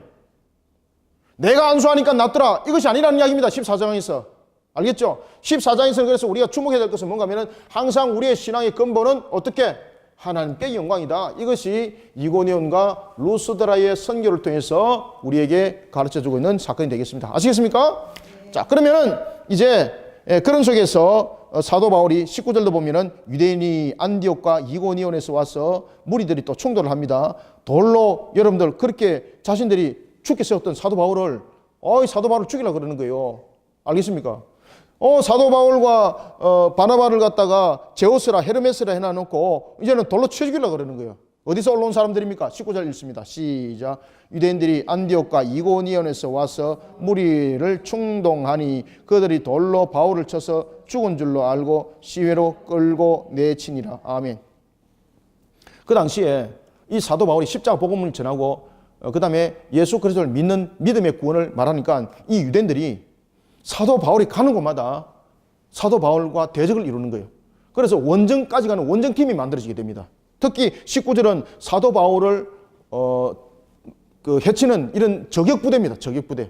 내가 안수하니까 낫더라. 이것이 아니라는 이야기입니다. 14장에서. 알겠죠? 14장에서는 그래서 우리가 주목해야 될 것은 뭔가 하면 항상 우리의 신앙의 근본은 어떻게? 하나님께 영광이다. 이것이 이고니온과 루스드라의 선교를 통해서 우리에게 가르쳐주고 있는 사건이 되겠습니다. 아시겠습니까? 자, 그러면은 이제 그런 속에서 사도 바울이 19절도 보면은 유대인이 안디옥과 이고니온에서 와서 무리들이 또 충돌을 합니다. 돌로 여러분들 그렇게 자신들이 죽게 세웠던 사도 바울을 사도 바울을 죽이려고 그러는 거예요. 알겠습니까? 사도 바울과 바나바를 갖다가 제우스라 헤르메스라 해놔놓고 이제는 돌로 쳐 죽이려고 그러는 거예요. 어디서 올라온 사람들입니까? 19절 읽습니다. 시작. 유대인들이 안디옥과 이고니온에서 와서 무리를 충동하니 그들이 돌로 바울을 쳐서 죽은 줄로 알고 시외로 끌고 내치니라. 아멘. 그 당시에 이 사도 바울이 십자가 복음을 전하고 그 다음에 예수 그리스도를 믿는 믿음의 구원을 말하니까 이 유대인들이 사도 바울이 가는 곳마다 사도 바울과 대적을 이루는 거예요. 그래서 원정까지 가는 원정팀이 만들어지게 됩니다. 특히 19절은 사도 바울을 해치는 이런 저격부대입니다. 저격부대.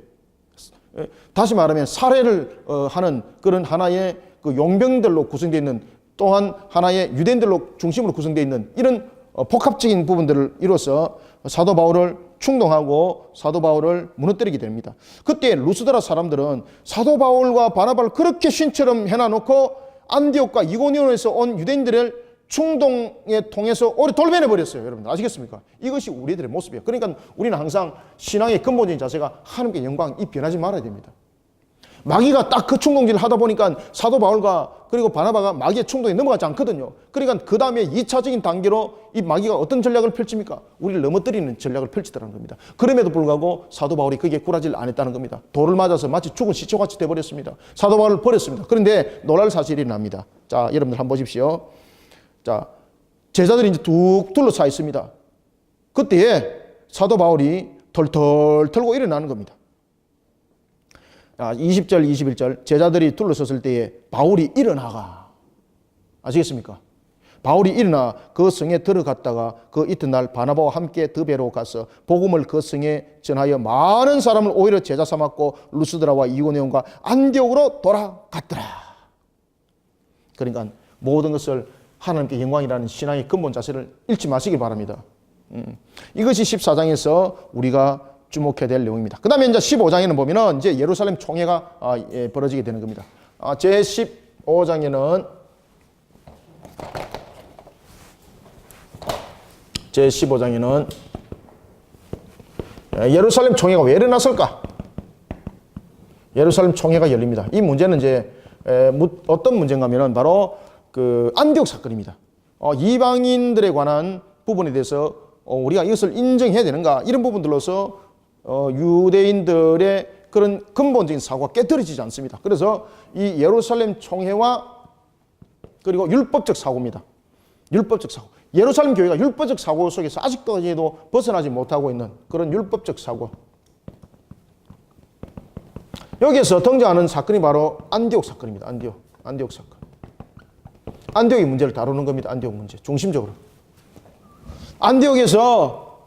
다시 말하면 살해를 하는 그런 하나의 그 용병들로 구성되어 있는, 또한 하나의 유대인들로 중심으로 구성되어 있는 이런 복합적인 부분들을 이뤄서 사도 바울을 충동하고 사도 바울을 무너뜨리게 됩니다. 그때 루스드라 사람들은 사도 바울과 바나바를 그렇게 신처럼 해놔놓고 안디옥과 이고니온에서 온 유대인들을 충동에 통해서 오래 돌변해 버렸어요. 여러분들 아시겠습니까? 이것이 우리들의 모습이에요. 그러니까 우리는 항상 신앙의 근본적인 자세가 하나님께 영광, 이 변하지 말아야 됩니다. 마귀가 딱 그 충동질을 하다 보니까 사도 바울과 그리고 바나바가 마귀의 충동에 넘어가지 않거든요. 그러니까 그 다음에 2차적인 단계로 이 마귀가 어떤 전략을 펼칩니까? 우리를 넘어뜨리는 전략을 펼치더라는 겁니다. 그럼에도 불구하고 사도 바울이 거기에 굴하지를 안 했다는 겁니다. 돌을 맞아서 마치 죽은 시체같이 돼버렸습니다. 사도 바울을 버렸습니다. 그런데 놀랄 사실이 납니다. 자, 여러분들 한번 보십시오. 자, 제자들이 이제 뚝 둘러싸 있습니다. 그때에 사도 바울이 털털 털고 일어나는 겁니다. 20절, 21절. 제자들이 둘러섰을 때에 바울이 일어나가. 아시겠습니까? 바울이 일어나 그 성에 들어갔다가 그 이튿날 바나바와 함께 드베로 가서 복음을 그 성에 전하여 많은 사람을 오히려 제자 삼았고 루스드라와 이고니온과 안디옥으로 돌아갔더라. 그러니까 모든 것을 하나님께 영광이라는 신앙의 근본 자세를 잃지 마시기 바랍니다. 이것이 14장에서 우리가 주목해야 될 내용입니다. 그 다음에 이제 15장에는 보면은 이제 예루살렘 총회가 벌어지게 되는 겁니다. 제 15장에는 예루살렘 총회가 왜 일어났을까? 예루살렘 총회가 열립니다. 이 문제는 이제 어떤 문제인가 하면은 바로 그 안디옥 사건입니다. 이방인들에 관한 부분에 대해서 우리가 이것을 인정해야 되는가, 이런 부분들로서 유대인들의 그런 근본적인 사고가 깨뜨려지지 않습니다. 그래서 이 예루살렘 총회와 그리고 율법적 사고입니다. 율법적 사고. 예루살렘 교회가 율법적 사고 속에서 아직도 벗어나지 못하고 있는 그런 율법적 사고. 여기에서 등장하는 사건이 바로 안디옥 사건입니다. 안디옥 사건. 안디옥의 문제를 다루는 겁니다. 안디옥 문제. 중심적으로. 안디옥에서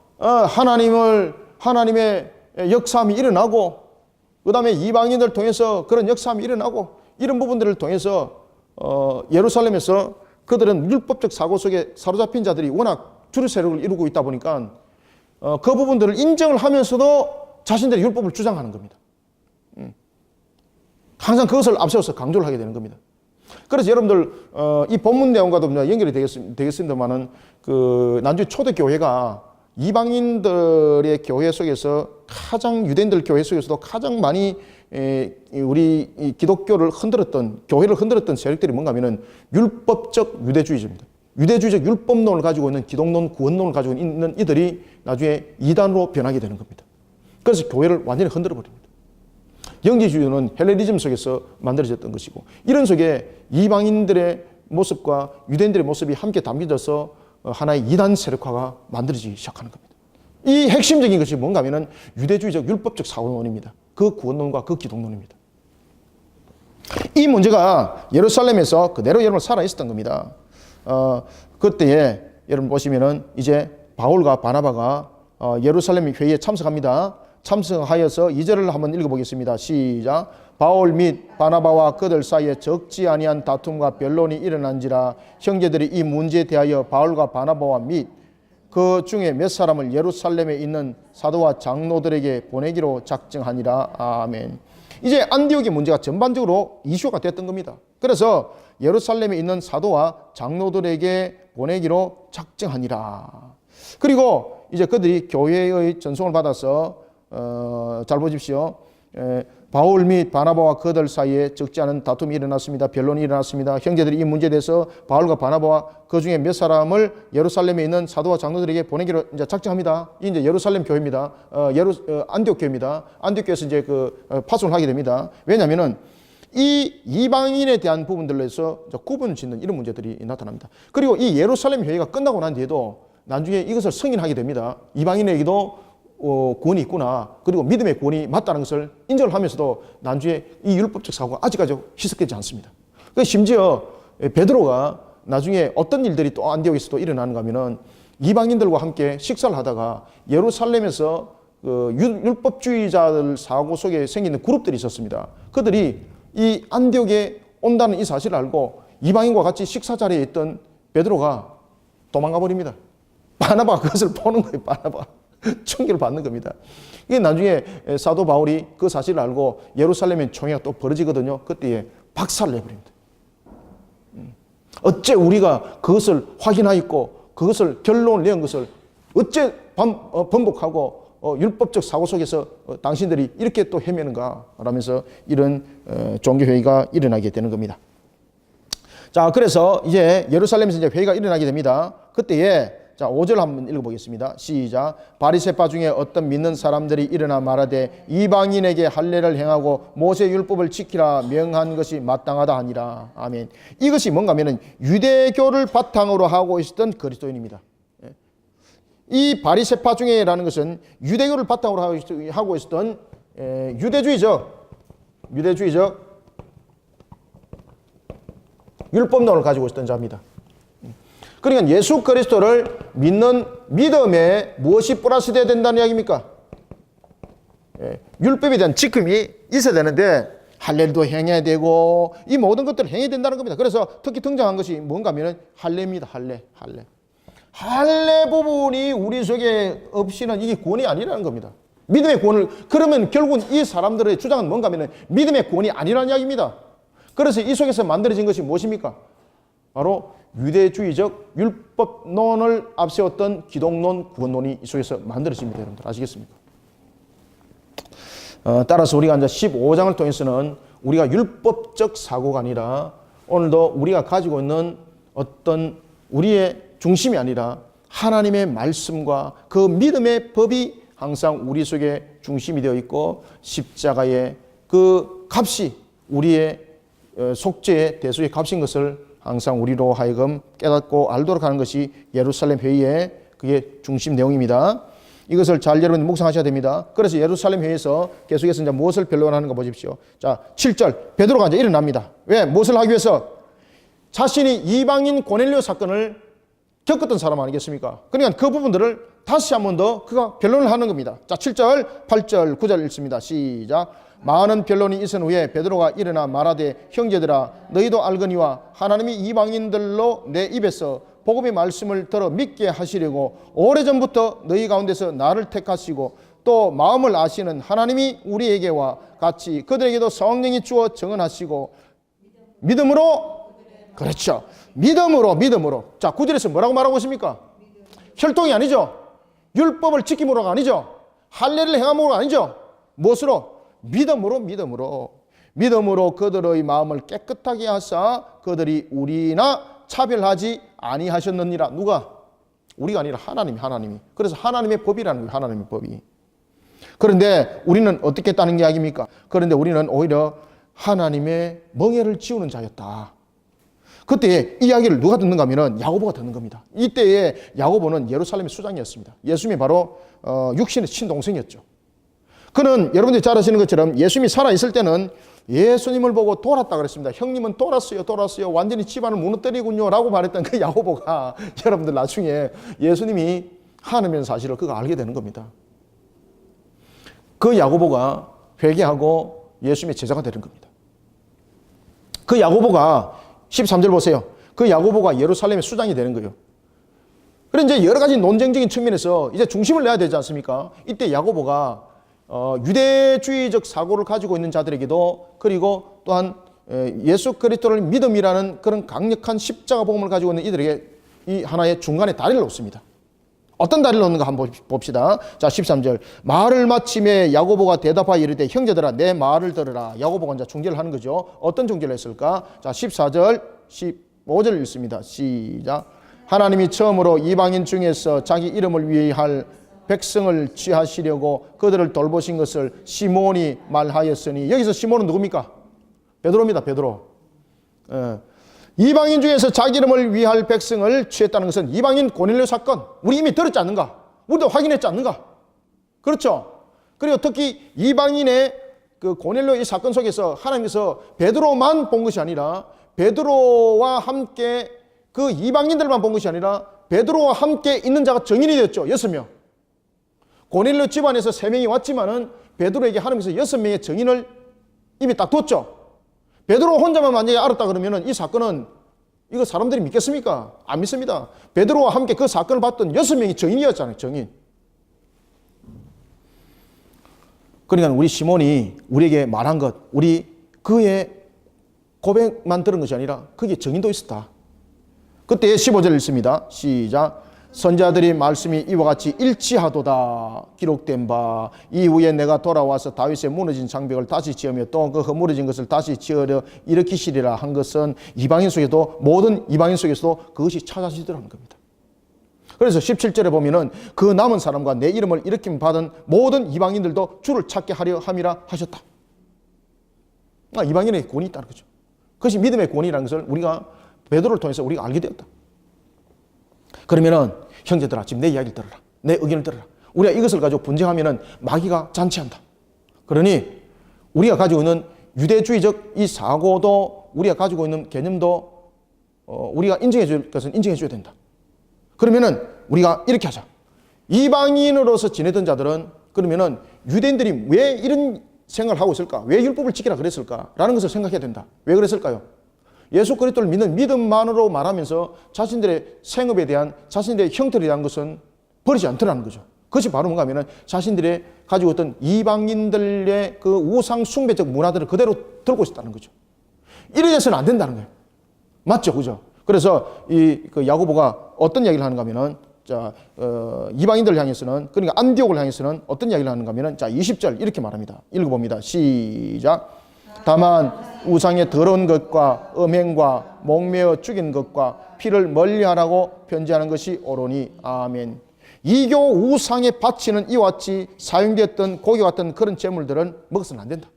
하나님의 역사함이 일어나고, 그 다음에 이방인들을 통해서 그런 역사함이 일어나고, 이런 부분들을 통해서 예루살렘에서 그들은 율법적 사고 속에 사로잡힌 자들이 워낙 주류 세력을 이루고 있다 보니까 그 부분들을 인정을 하면서도 자신들의 율법을 주장하는 겁니다. 항상 그것을 앞세워서 강조를 하게 되는 겁니다. 그래서 여러분들 이 본문 내용과도 연결이 되겠습니다만은 그 난주 초대교회가 이방인들의 교회 속에서 가장, 유대인들 교회 속에서도 가장 많이 우리 기독교를 흔들었던, 교회를 흔들었던 세력들이 뭔가 하면은 율법적 유대주의자입니다. 유대주의적 율법론을 가지고 있는, 기독론, 구원론을 가지고 있는 이들이 나중에 이단으로 변하게 되는 겁니다. 그래서 교회를 완전히 흔들어 버립니다. 영지주의는 헬레니즘 속에서 만들어졌던 것이고, 이런 속에 이방인들의 모습과 유대인들의 모습이 함께 담겨져서 하나의 이단 세력화가 만들어지기 시작하는 겁니다. 이 핵심적인 것이 뭔가 하면은 유대주의적 율법적 사고론입니다. 그 구원론과 그 기독론입니다. 이 문제가 예루살렘에서 그대로 여러분 살아 있었던 겁니다. 그때에 여러분 보시면은 이제 바울과 바나바가 예루살렘 회의에 참석합니다. 참석하여서 2절을 한번 읽어보겠습니다. 시작. 바울 및 바나바와 그들 사이에 적지 아니한 다툼과 변론이 일어난지라 형제들이 이 문제에 대하여 바울과 바나바와 및 그 중에 몇 사람을 예루살렘에 있는 사도와 장로들에게 보내기로 작정하니라. 아멘. 이제 안디옥의 문제가 전반적으로 이슈가 됐던 겁니다. 그래서 예루살렘에 있는 사도와 장로들에게 보내기로 작정하니라. 그리고 이제 그들이 교회의 전송을 받아서 잘 보십시오. 바울 및 바나바와 그들 사이에 적지 않은 다툼이 일어났습니다. 변론이 일어났습니다. 형제들이 이 문제에 대해서 바울과 바나바와 그 중에 몇 사람을 예루살렘에 있는 사도와 장로들에게 보내기로 이제 작정합니다. 이 이제 예루살렘 교회입니다. 안디옥 교회입니다. 안디옥 교회에서 이제 파송을 하게 됩니다. 왜냐하면은 이 이방인에 대한 부분들에서 구분을 짓는 이런 문제들이 나타납니다. 그리고 이 예루살렘 회의가 끝나고 난 뒤에도 나중에 이것을 승인하게 됩니다. 이방인에게도 구원이 있구나. 그리고 믿음의 구원이 맞다는 것을 인정을 하면서도 나중에 이 율법적 사고가 아직까지 희석되지 않습니다. 심지어 베드로가 나중에 어떤 일들이 또 안디옥에서도 일어나는가 하면은 이방인들과 함께 식사를 하다가 예루살렘에서 율법주의자들 사고 속에 생기는 그룹들이 있었습니다. 그들이 이 안디옥에 온다는 이 사실을 알고 이방인과 같이 식사 자리에 있던 베드로가 도망가 버립니다. 바나바가 그것을 보는 거예요. 바나바. 충격을 받는 겁니다. 이게 나중에 사도 바울이 그 사실을 알고 예루살렘에 총회가 또 벌어지거든요. 그때에 박살을 내버립니다. 어째 우리가 그것을 확인하였고 그것을 결론을 내은 것을 어째 번복하고 율법적 사고 속에서 당신들이 이렇게 또 헤매는가 라면서 이런 종교회의가 일어나게 되는 겁니다. 자, 그래서 이제 예루살렘에서 이제 회의가 일어나게 됩니다. 그때에 자, 5절 한번 읽어보겠습니다. 시작. 바리새파 중에 어떤 믿는 사람들이 일어나 말하되 이방인에게 할례를 행하고 모세 율법을 지키라 명한 것이 마땅하다 하니라. 아멘. 이것이 뭔가 하면은 유대교를 바탕으로 하고 있었던 그리스도인입니다. 이 바리새파 중에라는 것은 유대교를 바탕으로 하고 있었던 유대주의적 율법론을 가지고 있었던 자입니다. 그러니까 예수 그리스도를 믿는 믿음에 무엇이 플러스 되어야 된다는 이야기입니까? 율법에 대한 지킴이 있어야 되는데 할례도 행해야 되고 이 모든 것들을 행해야 된다는 겁니다. 그래서 특히 등장한 것이 뭔가 하면 할례입니다. 할례 부분이 우리 속에 없이는 이게 구원이 아니라는 겁니다. 믿음의 구원을 그러면 결국은 이 사람들의 주장은 뭔가 하면 믿음의 구원이 아니라는 이야기입니다. 그래서 이 속에서 만들어진 것이 무엇입니까? 바로 유대주의적 율법론을 앞세웠던 기독론, 구원론이 이 속에서 만들어집니다. 여러분들 아시겠습니까? 따라서 우리가 이제 15장을 통해서는 우리가 율법적 사고가 아니라 오늘도 우리가 가지고 있는 어떤 우리의 중심이 아니라 하나님의 말씀과 그 믿음의 법이 항상 우리 속에 중심이 되어 있고 십자가의 그 값이 우리의 속죄의 대속의 값인 것을 항상 우리로 하여금 깨닫고 알도록 하는 것이 예루살렘 회의의 그게 중심 내용입니다. 이것을 잘 여러분 묵상하셔야 됩니다. 그래서 예루살렘 회의에서 계속해서 이제 무엇을 변론하는 거 보십시오. 자, 7절 베드로가 이제 일어납니다. 왜? 무엇을 하기 위해서? 자신이 이방인 고넬료 사건을 겪었던 사람 아니겠습니까? 그러니까 그 부분들을 다시 한 번 더 그가 변론을 하는 겁니다. 자, 7절, 8절, 9절 읽습니다. 시작. 많은 변론이 있은 후에 베드로가 일어나 말하되 형제들아 너희도 알거니와 하나님이 이방인들로 내 입에서 복음의 말씀을 들어 믿게 하시려고 오래전부터 너희 가운데서 나를 택하시고 또 마음을 아시는 하나님이 우리에게와 같이 그들에게도 성령이 주어 증언하시고 믿음으로 그렇죠. 믿음으로. 자, 9절에서 뭐라고 말하고 있습니까? 혈통이 아니죠. 율법을 지킴으로가 아니죠. 할례를 행함으로가 아니죠. 무엇으로? 믿음으로 그들의 마음을 깨끗하게 하사 그들이 우리나 차별하지 아니하셨느니라. 누가? 우리가 아니라 하나님이. 그래서 하나님의 법이라는 거예요. 하나님의 법이. 그런데 우리는 어떻게 했다는 이야기입니까? 그런데 우리는 오히려 하나님의 멍에를 지우는 자였다. 그때 이야기를 누가 듣는가 하면 야고보가 듣는 겁니다. 이때에 야고보는 예루살렘의 수장이었습니다. 예수님이 바로 육신의 친동생이었죠. 그는 여러분들이 잘 아시는 것처럼 예수님이 살아있을 때는 예수님을 보고 돌았다 그랬습니다. 형님은 돌았어요. 완전히 집안을 무너뜨리군요. 라고 말했던 그 야고보가 여러분들 나중에 예수님이 하나님의 사실을 그가 알게 되는 겁니다. 그 야고보가 회개하고 예수님의 제자가 되는 겁니다. 그 야고보가 13절 보세요. 그 야고보가 예루살렘의 수장이 되는 거예요. 그래 이제 여러 가지 논쟁적인 측면에서 이제 중심을 내야 되지 않습니까? 이때 야고보가 유대주의적 사고를 가지고 있는 자들에게도 그리고 또한 예수 그리스도를 믿음이라는 그런 강력한 십자가 복음을 가지고 있는 이들에게 이 하나의 중간에 다리를 놓습니다. 어떤 다리를 놓는가 한번 봅시다. 자, 13절. 말을 마침에 야고보가 대답하여 이르되 형제들아 내 말을 들으라. 야고보가 이제 중재를 하는 거죠. 어떤 중재를 했을까? 자, 14절, 15절 읽습니다. 시작. 하나님이 처음으로 이방인 중에서 자기 이름을 위해 할 백성을 취하시려고 그들을 돌보신 것을 시몬이 말하였으니 여기서 시몬은 누굽니까? 베드로입니다. 베드로. 이방인 중에서 자기 이름을 위할 백성을 취했다는 것은 이방인 고넬료 사건, 우리 이미 들었지 않는가? 우리도 확인했지 않는가? 그렇죠? 그리고 특히 이방인의 그 고넬료 이 사건 속에서 하나님께서 베드로만 본 것이 아니라 베드로와 함께 그 이방인들만 본 것이 아니라 베드로와 함께 있는 자가 증인이 되었죠. 6명. 고넬료 집안에서 3명이 왔지만은 베드로에게 하나님께서 6명의 증인을 이미 딱 뒀죠. 베드로 혼자만 만약에 알았다 그러면은 이 사건은 이거 사람들이 믿겠습니까? 안 믿습니다. 베드로와 함께 그 사건을 봤던 6명이 증인이었잖아요. 증인. 그러니까 우리 시몬이 우리에게 말한 것, 우리 그의 고백만 들은 것이 아니라 그게 증인도 있었다. 그때 15절 읽습니다. 시작. 선자들이 말씀이 이와 같이 일치하도다 기록된 바 이후에 내가 돌아와서 다윗의 무너진 장벽을 다시 지으며 또 그 허물어진 것을 다시 지으려 일으키시리라 한 것은 이방인 속에도 모든 이방인 속에서도 그것이 찾아지더라는 겁니다. 그래서 17절에 보면은 그 남은 사람과 내 이름을 일으킴 받은 모든 이방인들도 주를 찾게 하려 함이라 하셨다. 이방인의 권이 있다는 거죠. 그것이 믿음의 권이라는 것을 우리가 베드로를 통해서 우리가 알게 되었다. 그러면은 형제들아 지금 내 이야기를 들어라. 내 의견을 들어라. 우리가 이것을 가지고 분쟁하면은 마귀가 잔치한다. 그러니 우리가 가지고 있는 유대주의적 이 사고도 우리가 가지고 있는 개념도 우리가 인정해 줄 것은 인정해 줘야 된다. 그러면은 우리가 이렇게 하자. 이방인으로서 지내던 자들은 그러면은 유대인들이 왜 이런 생각을 하고 있을까? 왜 율법을 지키라 그랬을까? 라는 것을 생각해야 된다. 왜 그랬을까요? 예수 그리스도를 믿는 믿음만으로 말하면서 자신들의 생업에 대한 자신들의 형태에 대한 것은 버리지 않더라는 거죠. 그것이 바로 뭔가 하면은 자신들의 가지고 있던 이방인들의 그 우상 숭배적 문화들을 그대로 들고 있었다는 거죠. 이래 돼서는 안 된다는 거예요. 맞죠? 그죠? 그래서 그 야고보가 어떤 이야기를 하는가 하면은 이방인들을 향해서는 그러니까 안디옥을 향해서는 어떤 이야기를 하는가 하면은 20절 이렇게 말합니다. 읽어봅니다. 시작. 다만 우상의 더러운 것과 음행과 목매어 죽인 것과 피를 멀리하라고 편지하는 것이 옳으니 아멘. 이교 우상에 바치는 이와 같이 사용되었던 고기와 같은 그런 제물들은 먹어서는 안 된다.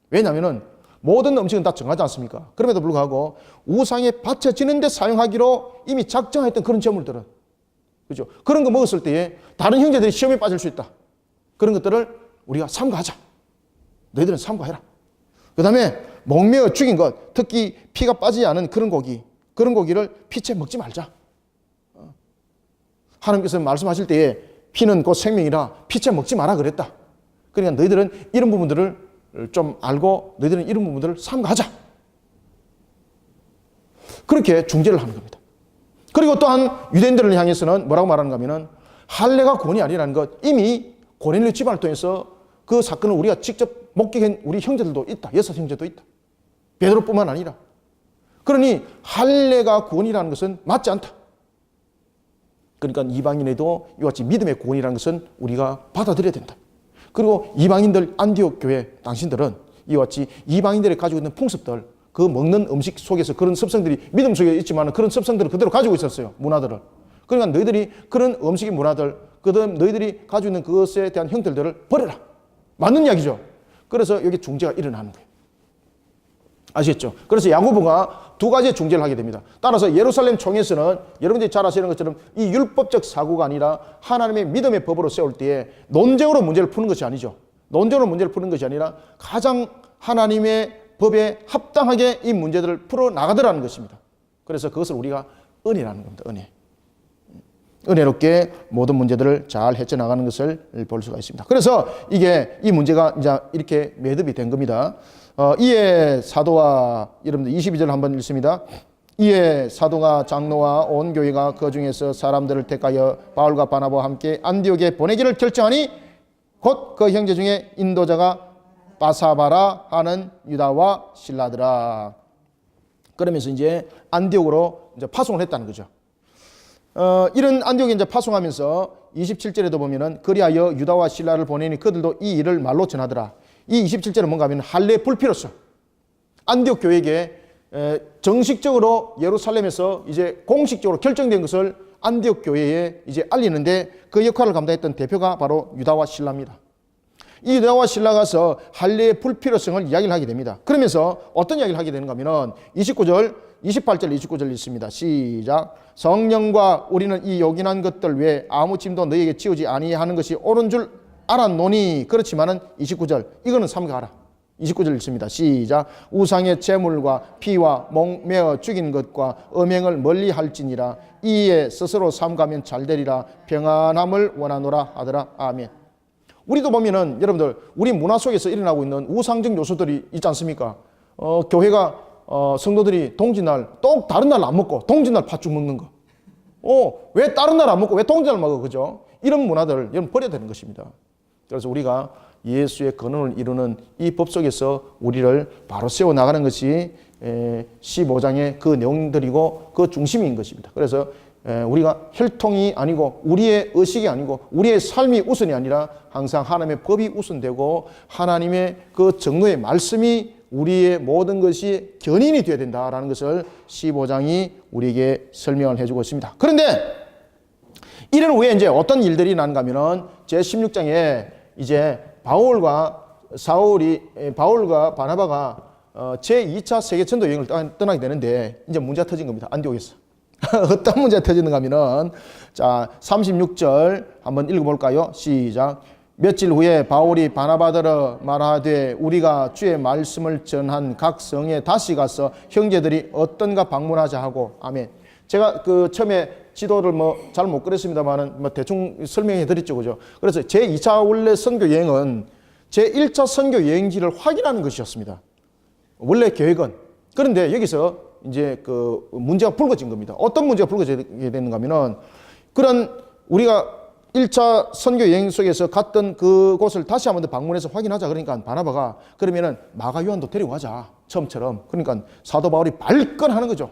왜냐하면 모든 음식은 다 정하지 않습니까? 그럼에도 불구하고 우상에 바쳐지는 데 사용하기로 이미 작정했던 그런 제물들은 그죠? 그런 거 먹었을 때에 다른 형제들이 시험에 빠질 수 있다. 그런 것들을 우리가 삼가하자. 너희들은 삼가해라. 그 다음에 목매어 죽인 것, 특히 피가 빠지지 않은 그런 고기를 피채 먹지 말자. 하나님께서 말씀하실 때에 피는 곧 생명이라 피채 먹지 마라 그랬다. 그러니까 너희들은 이런 부분들을 좀 알고 너희들은 이런 부분들을 삼가하자. 그렇게 중재를 하는 겁니다. 그리고 또한 유대인들을 향해서는 뭐라고 말하는가 하면은 할례가 구원이 아니라는 것, 이미 고넬료 집안을 통해서 그 사건을 우리가 직접 목격한 우리 형제들도 있다. 6 형제도 있다. 베드로뿐만 아니라. 그러니 할례가 구원이라는 것은 맞지 않다. 그러니까 이방인에도 이와 같이 믿음의 구원이라는 것은 우리가 받아들여야 된다. 그리고 이방인들 안디옥 교회 당신들은 이와 같이 이방인들이 가지고 있는 풍습들, 그 먹는 음식 속에서 그런 습성들이 믿음 속에 있지만 그런 습성들을 그대로 가지고 있었어요. 문화들을. 그러니까 너희들이 그런 음식의 문화들, 그다음 너희들이 가지고 있는 그것에 대한 형태들을 버려라. 맞는 이야기죠. 그래서 여기 중재가 일어나는 거예요. 아시겠죠? 그래서 야고보가 2가지의 중재를 하게 됩니다. 따라서 예루살렘 총회에서는 여러분들이 잘 아시는 것처럼 이 율법적 사고가 아니라 하나님의 믿음의 법으로 세울 때에 논쟁으로 문제를 푸는 것이 아니죠. 논쟁으로 문제를 푸는 것이 아니라 가장 하나님의 법에 합당하게 이 문제들을 풀어나가더라는 것입니다. 그래서 그것을 우리가 은혜라는 겁니다. 은혜. 은혜롭게 모든 문제들을 잘 헤쳐나가는 것을 볼 수가 있습니다. 그래서 이 문제가 이제 이렇게 매듭이 된 겁니다. 이에 사도와, 여러분들 22절 한번 읽습니다. 이에 사도가 장로와 온 교회가 그 중에서 사람들을 택하여 바울과 바나바와 함께 안디옥에 보내기를 결정하니 곧 그 형제 중에 인도자가 바사바라 하는 유다와 실라더라. 그러면서 이제 안디옥으로 이제 파송을 했다는 거죠. 이런 안디옥에 이제 파송하면서 27절에도 보면은 그리하여 유다와 실라를 보내니 그들도 이 일을 말로 전하더라. 이 27절은 뭔가 하면 할례 불필요성. 안디옥 교회에게 정식적으로 예루살렘에서 이제 공식적으로 결정된 것을 안디옥 교회에 이제 알리는데 그 역할을 감당했던 대표가 바로 유다와 실라입니다. 이 유다와 실라가 가서 할례의 불필요성을 이야기를 하게 됩니다. 그러면서 어떤 이야기를 하게 되는가 하면 28절 29절 있습니다. 시작. 성령과 우리는 이 요긴한 것들 외에 아무 짐도 너희에게 지우지 아니하는 것이 옳은 줄 알았노니 그렇지만은 29절 이거는 삼가하라. 29절 읽습니다. 시작. 우상의 제물과 피와 목매어 죽인 것과 음행을 멀리 할지니라. 이에 스스로 삼가면 잘되리라. 평안함을 원하노라 하더라. 아멘. 우리도 보면은 여러분들 우리 문화 속에서 일어나고 있는 우상적 요소들이 있지 않습니까? 교회가 성도들이 동짓날 또 다른 날 안 먹고 동짓날 팥죽 먹는 거. 왜 다른 날 안 먹고 왜 동짓날 먹어? 그죠? 이런 문화들 여러분 버려야 되는 것입니다. 그래서 우리가 예수의 근원을 이루는 이 법 속에서 우리를 바로 세워 나가는 것이 15장의 그 내용들이고 그 중심인 것입니다. 그래서 우리가 혈통이 아니고 우리의 의식이 아니고 우리의 삶이 우선이 아니라 항상 하나님의 법이 우선되고 하나님의 그 정로의 말씀이 우리의 모든 것이 견인이 되어야 된다라는 것을 15장이 우리에게 설명을 해주고 있습니다. 그런데 이런 후에 이제 어떤 일들이 나는가 하면은 제 16장에 이제 바울과 바나바가 제2차 세계 전도 여행을 떠나게 되는데 이제 문제가 터진 겁니다. 안디옥에서. 어떤 문제가 터지는가 하면은 자, 36절 한번 읽어볼까요? 시작. 며칠 후에 바울이 바나바더러 말하되 우리가 주의 말씀을 전한 각 성에 다시 가서 형제들이 어떤가 방문하자 하고. 아멘. 제가 그 처음에 지도를 잘 못 그렸습니다만은 대충 설명해 드렸죠. 그죠? 그래서 제2차 원래 선교 여행은 제1차 선교 여행지를 확인하는 것이었습니다. 원래 계획은. 그런데 여기서 이제 그 문제가 불거진 겁니다. 어떤 문제가 불거지게 됐는가 하면은 그런 우리가 1차 선교 여행 속에서 갔던 그곳을 다시 한번 더 방문해서 확인하자. 그러니까 바나바가 그러면은 마가 요한도 데리고 가자. 처음처럼. 그러니까 사도 바울이 발끈하는 거죠.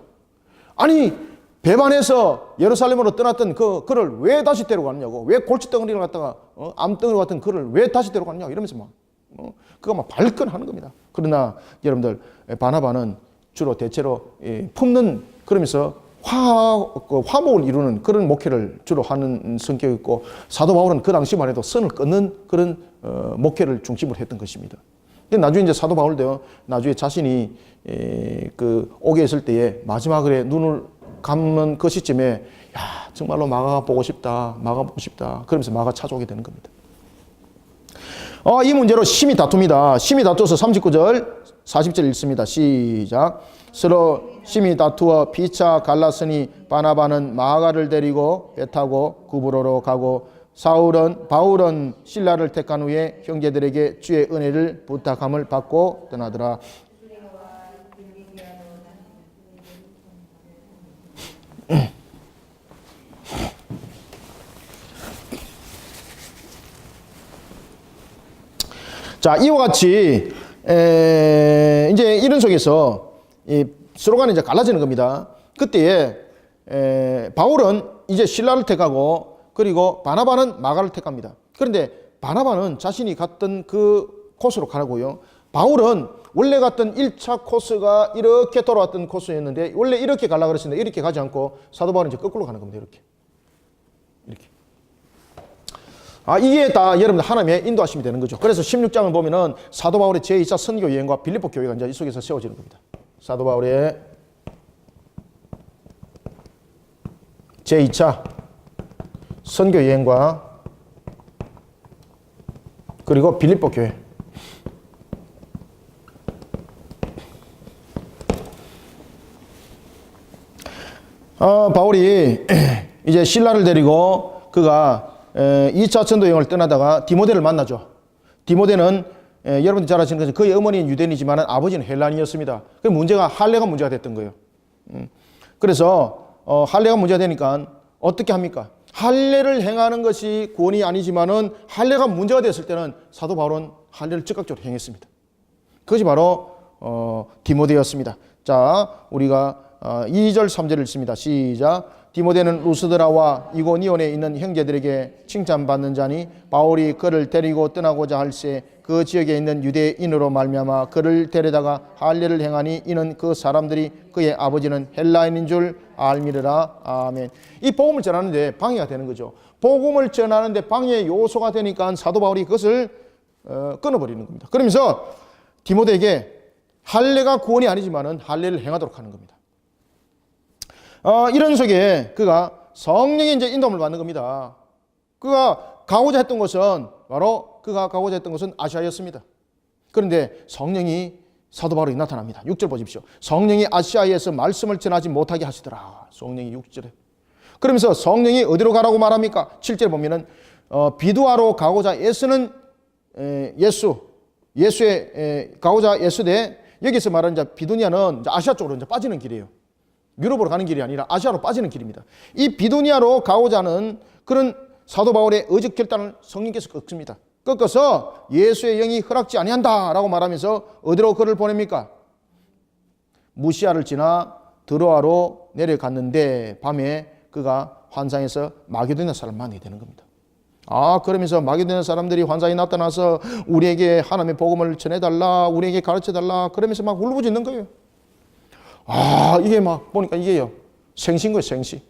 아니, 배반해서 예루살렘으로 떠났던 그를 왜 다시 데려가느냐고. 왜 골칫덩어리를 갖다가 암덩어리 같은 그를 왜 다시 데려가느냐고 이러면서 그거 막 발끈하는 겁니다. 그러나 여러분들 바나바는 주로 대체로 품는 그러면서 화목을 이루는 그런 목회를 주로 하는 성격이었고 사도 바울은 그 당시만 해도 선을 끊는 그런 목회를 중심으로 했던 것입니다. 근데 나중에 이제 사도 바울도 나중에 자신이 그 옥에 있을 때에 마지막에 눈을 감는 그 시점에 야 정말로 마가가 보고 싶다. 그러면서 마가 찾아오게 되는 겁니다. 이 문제로 심히 다툽니다. 심히 다투어서 39절 40절 읽습니다. 시작. 서로 심히 다투어 피차 갈랐으니 바나바는 마가를 데리고 배 타고 구브로로 가고 바울은 실라를 택한 후에 형제들에게 주의 은혜를 부탁함을 받고 떠나더라. 자, 이와 같이 이제 이런 속에서 서로 간에 이제 갈라지는 겁니다. 그때에 바울은 이제 실라를 택하고 그리고 바나바는 마가를 택합니다. 그런데 바나바는 자신이 갔던 그 코스로 가라고요. 바울은 원래 갔던 1차 코스가 이렇게 돌아왔던 코스였는데 원래 이렇게 가려고 그랬는데 이렇게 가지 않고 사도 바울은 이제 거꾸로 가는 겁니다. 이렇게. 이게 다 여러분들 하나님의 인도하심이 되는 거죠. 그래서 16장을 보면은 사도 바울의 제2차 선교 여행과 빌립보 교회가 이제 이 속에서 세워지는 겁니다. 사도 바울의 제2차 선교 여행과 그리고 빌립보 교회. 바울이 이제 실라를 데리고 그가 2차 전도 여행을 떠나다가 디모데를 만나죠. 디모데는 여러분들 잘 아시는 것처럼 그의 어머니는 유대인이지만 아버지는 헬라인이었습니다. 그 문제가 할례가 문제가 됐던 거예요. 그래서 할례가 문제가 되니까 어떻게 합니까? 할례를 행하는 것이 구원이 아니지만은 할례가 문제가 됐을 때는 사도 바울은 할례를 즉각적으로 행했습니다. 그것이 바로 디모데였습니다. 자, 우리가 2절 3절을 읽습니다. 시작. 디모데는 루스드라와 이고니온에 있는 형제들에게 칭찬받는 자니 바울이 그를 데리고 떠나고자 할새 그 지역에 있는 유대인으로 말미암아 그를 데려다가 할례를 행하니 이는 그 사람들이 그의 아버지는 헬라인인 줄 알미르라. 아멘. 이 복음을 전하는데 방해가 되는 거죠. 복음을 전하는데 방해 요소가 되니까 사도 바울이 그것을 끊어버리는 겁니다. 그러면서 디모데에게 할례가 구원이 아니지만은 할례를 행하도록 하는 겁니다. 이런 속에 그가 성령의 이제 인도함을 받는 겁니다. 그가 가고자 했던 것은 바로 아시아였습니다. 그런데 성령이 사도 바울에게 나타납니다. 6절 보십시오. 성령이 아시아에서 말씀을 전하지 못하게 하시더라. 성령이 6절에. 그러면서 성령이 어디로 가라고 말합니까? 7절에 보면은 비두아로 가고자 애쓰는 예수의 가고자 애쓰되, 여기서 말하는 이제 비두니아는 이제 아시아 쪽으로 이제 빠지는 길이에요. 유럽으로 가는 길이 아니라 아시아로 빠지는 길입니다. 이 비두니아로 가고자 하는 그런 사도 바울의 의적 결단을 성령께서 꺾습니다. 꺾어서 예수의 영이 허락지 아니한다라고 말하면서 어디로 그를 보냅니까? 무시아를 지나 드로아로 내려갔는데 밤에 그가 환상에서 마게도냐 사람을 만나게 되는 겁니다. 그러면서 마게도냐 사람들이 환상이 나타나서 우리에게 하나님의 복음을 전해달라, 우리에게 가르쳐달라, 그러면서 막 울부짖는 거예요. 이게 막 보니까 이게요, 생시인 거예요, 생시.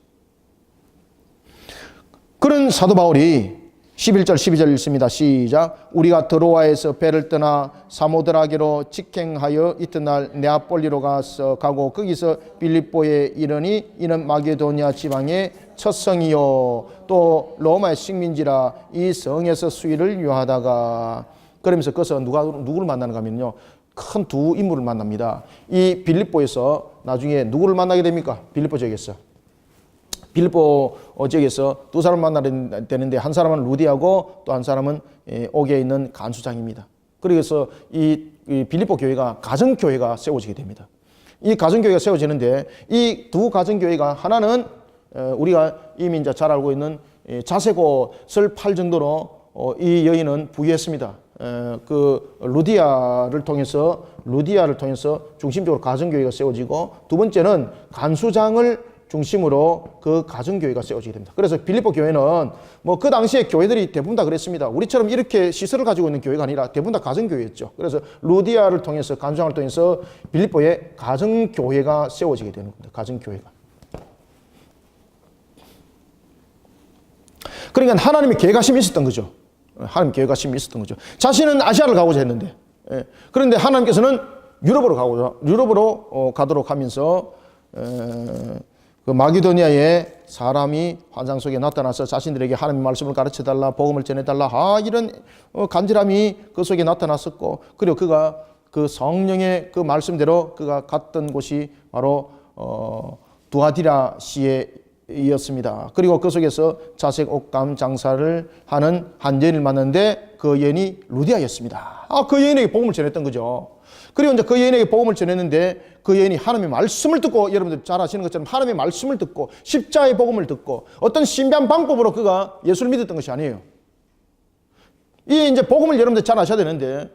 그런 사도 바울이 11절 12절 읽습니다. 시작. 우리가 드로아에서 배를 떠나 사모드라게로 직행하여 이튿날 네아폴리로 가고 거기서 빌립보에 이르니 이는 마게도냐 지방의 첫 성이요 또 로마의 식민지라 이 성에서 수의를 유하다가, 그러면서 거기서 누구를 만나는가 하면요, 큰 두 인물을 만납니다. 이 빌립보에서 나중에 누구를 만나게 됩니까? 빌립보 지역에서 두 사람을 만나야 되는데, 한 사람은 루디아고 또 한 사람은 옥에 있는 간수장입니다. 그래서 이 빌립보 교회가 가정교회가 세워지게 됩니다. 이 가정교회가 세워지는데, 이 두 가정교회가 하나는 우리가 이미 이제 잘 알고 있는 자색옷을 팔 정도로 이 여인은 부유했습니다. 그 루디아를 통해서 중심적으로 가정교회가 세워지고, 두 번째는 간수장을 중심으로 그 가정교회가 세워지게 됩니다. 그래서 빌립보 교회는 뭐 그 당시에 교회들이 대부분 다 그랬습니다. 우리처럼 이렇게 시설을 가지고 있는 교회가 아니라 대부분 다 가정교회였죠. 그래서 루디아를 통해서, 간수장을 통해서 빌립보에 가정교회가 세워지게 되는 겁니다. 가정교회가. 그러니까 하나님의 계획하심이 있었던 거죠. 하나님의 계획하심이 있었던 거죠. 자신은 아시아를 가고자 했는데, 그런데 하나님께서는 유럽으로 가도록 하면서 그 마게도니아에 사람이 환상 속에 나타나서 자신들에게 하나님의 말씀을 가르쳐달라, 복음을 전해달라, 이런 간절함이 그 속에 나타났었고, 그리고 그가 그 성령의 그 말씀대로 그가 갔던 곳이 바로 두아디라 시에였습니다. 그리고 그 속에서 자색 옷감 장사를 하는 한 여인을 만났는데 그 여인이 루디아였습니다. 그 여인에게 복음을 전했던 거죠. 그리고 이제 그 여인에게 복음을 전했는데, 그 여인이 하나님의 말씀을 듣고, 여러분들 잘 아시는 것처럼 하나님의 말씀을 듣고 십자가의 복음을 듣고, 어떤 신비한 방법으로 그가 예수를 믿었던 것이 아니에요. 이 이제 복음을 여러분들 잘 아셔야 되는데,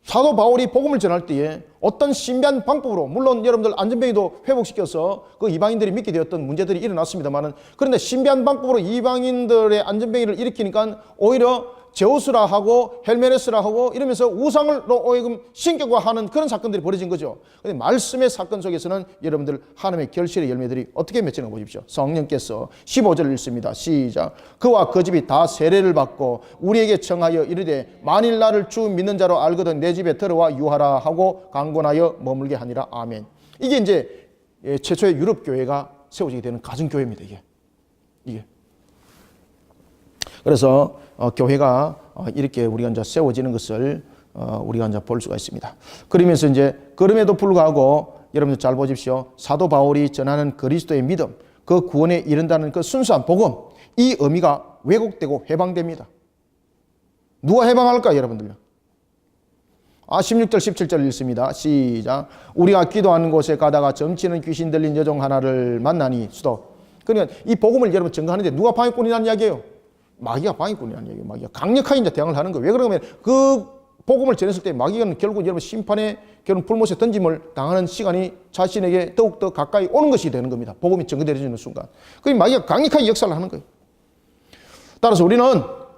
사도 바울이 복음을 전할 때에 어떤 신비한 방법으로, 물론 여러분들 안전뱅이도 회복시켜서 그 이방인들이 믿게 되었던 문제들이 일어났습니다만은, 그런데 신비한 방법으로 이방인들의 안전뱅이를 일으키니까 오히려 제우스라 하고 헬메네스라 하고 이러면서 우상을로 오히려 신격화하는 그런 사건들이 벌어진 거죠. 그런데 말씀의 사건 속에서는 여러분들 하나님의 결실의 열매들이 어떻게 맺히는 거 보십시오. 성령께서 15절을 읽습니다. 시작. 그와 그 집이 다 세례를 받고 우리에게 청하여 이르되 만일 나를 주 믿는 자로 알거든 내 집에 들어와 유하라 하고 강권하여 머물게 하니라. 아멘. 이게 이제 최초의 유럽 교회가 세워지게 되는 가정교회입니다. 이게. 그래서 교회가 이렇게 우리가 이제 세워지는 것을 우리가 이제 볼 수가 있습니다. 그러면서 이제 그럼에도 불구하고 여러분들 잘 보십시오. 사도 바울이 전하는 그리스도의 믿음, 그 구원에 이른다는 그 순수한 복음, 이 의미가 왜곡되고 해방됩니다. 누가 해방할까, 여러분들요? 16절 17절 읽습니다. 시작. 우리가 기도하는 곳에 가다가 점치는 귀신 들린 여종 하나를 만나니 수도. 그러니까 이 복음을 여러분 증거하는데 누가 방해꾼이라는 이야기예요? 마귀가 방해꾼이라는 얘기예요. 마귀가 강력하게 이제 대응을 하는 거예요. 왜 그러냐면 그 복음을 전했을 때 마귀는 결국 여러분 심판의 결국 불못에 던짐을 당하는 시간이 자신에게 더욱더 가까이 오는 것이 되는 겁니다. 복음이 증거되어지는 순간. 그러니 마귀가 강력하게 역사를 하는 거예요. 따라서 우리는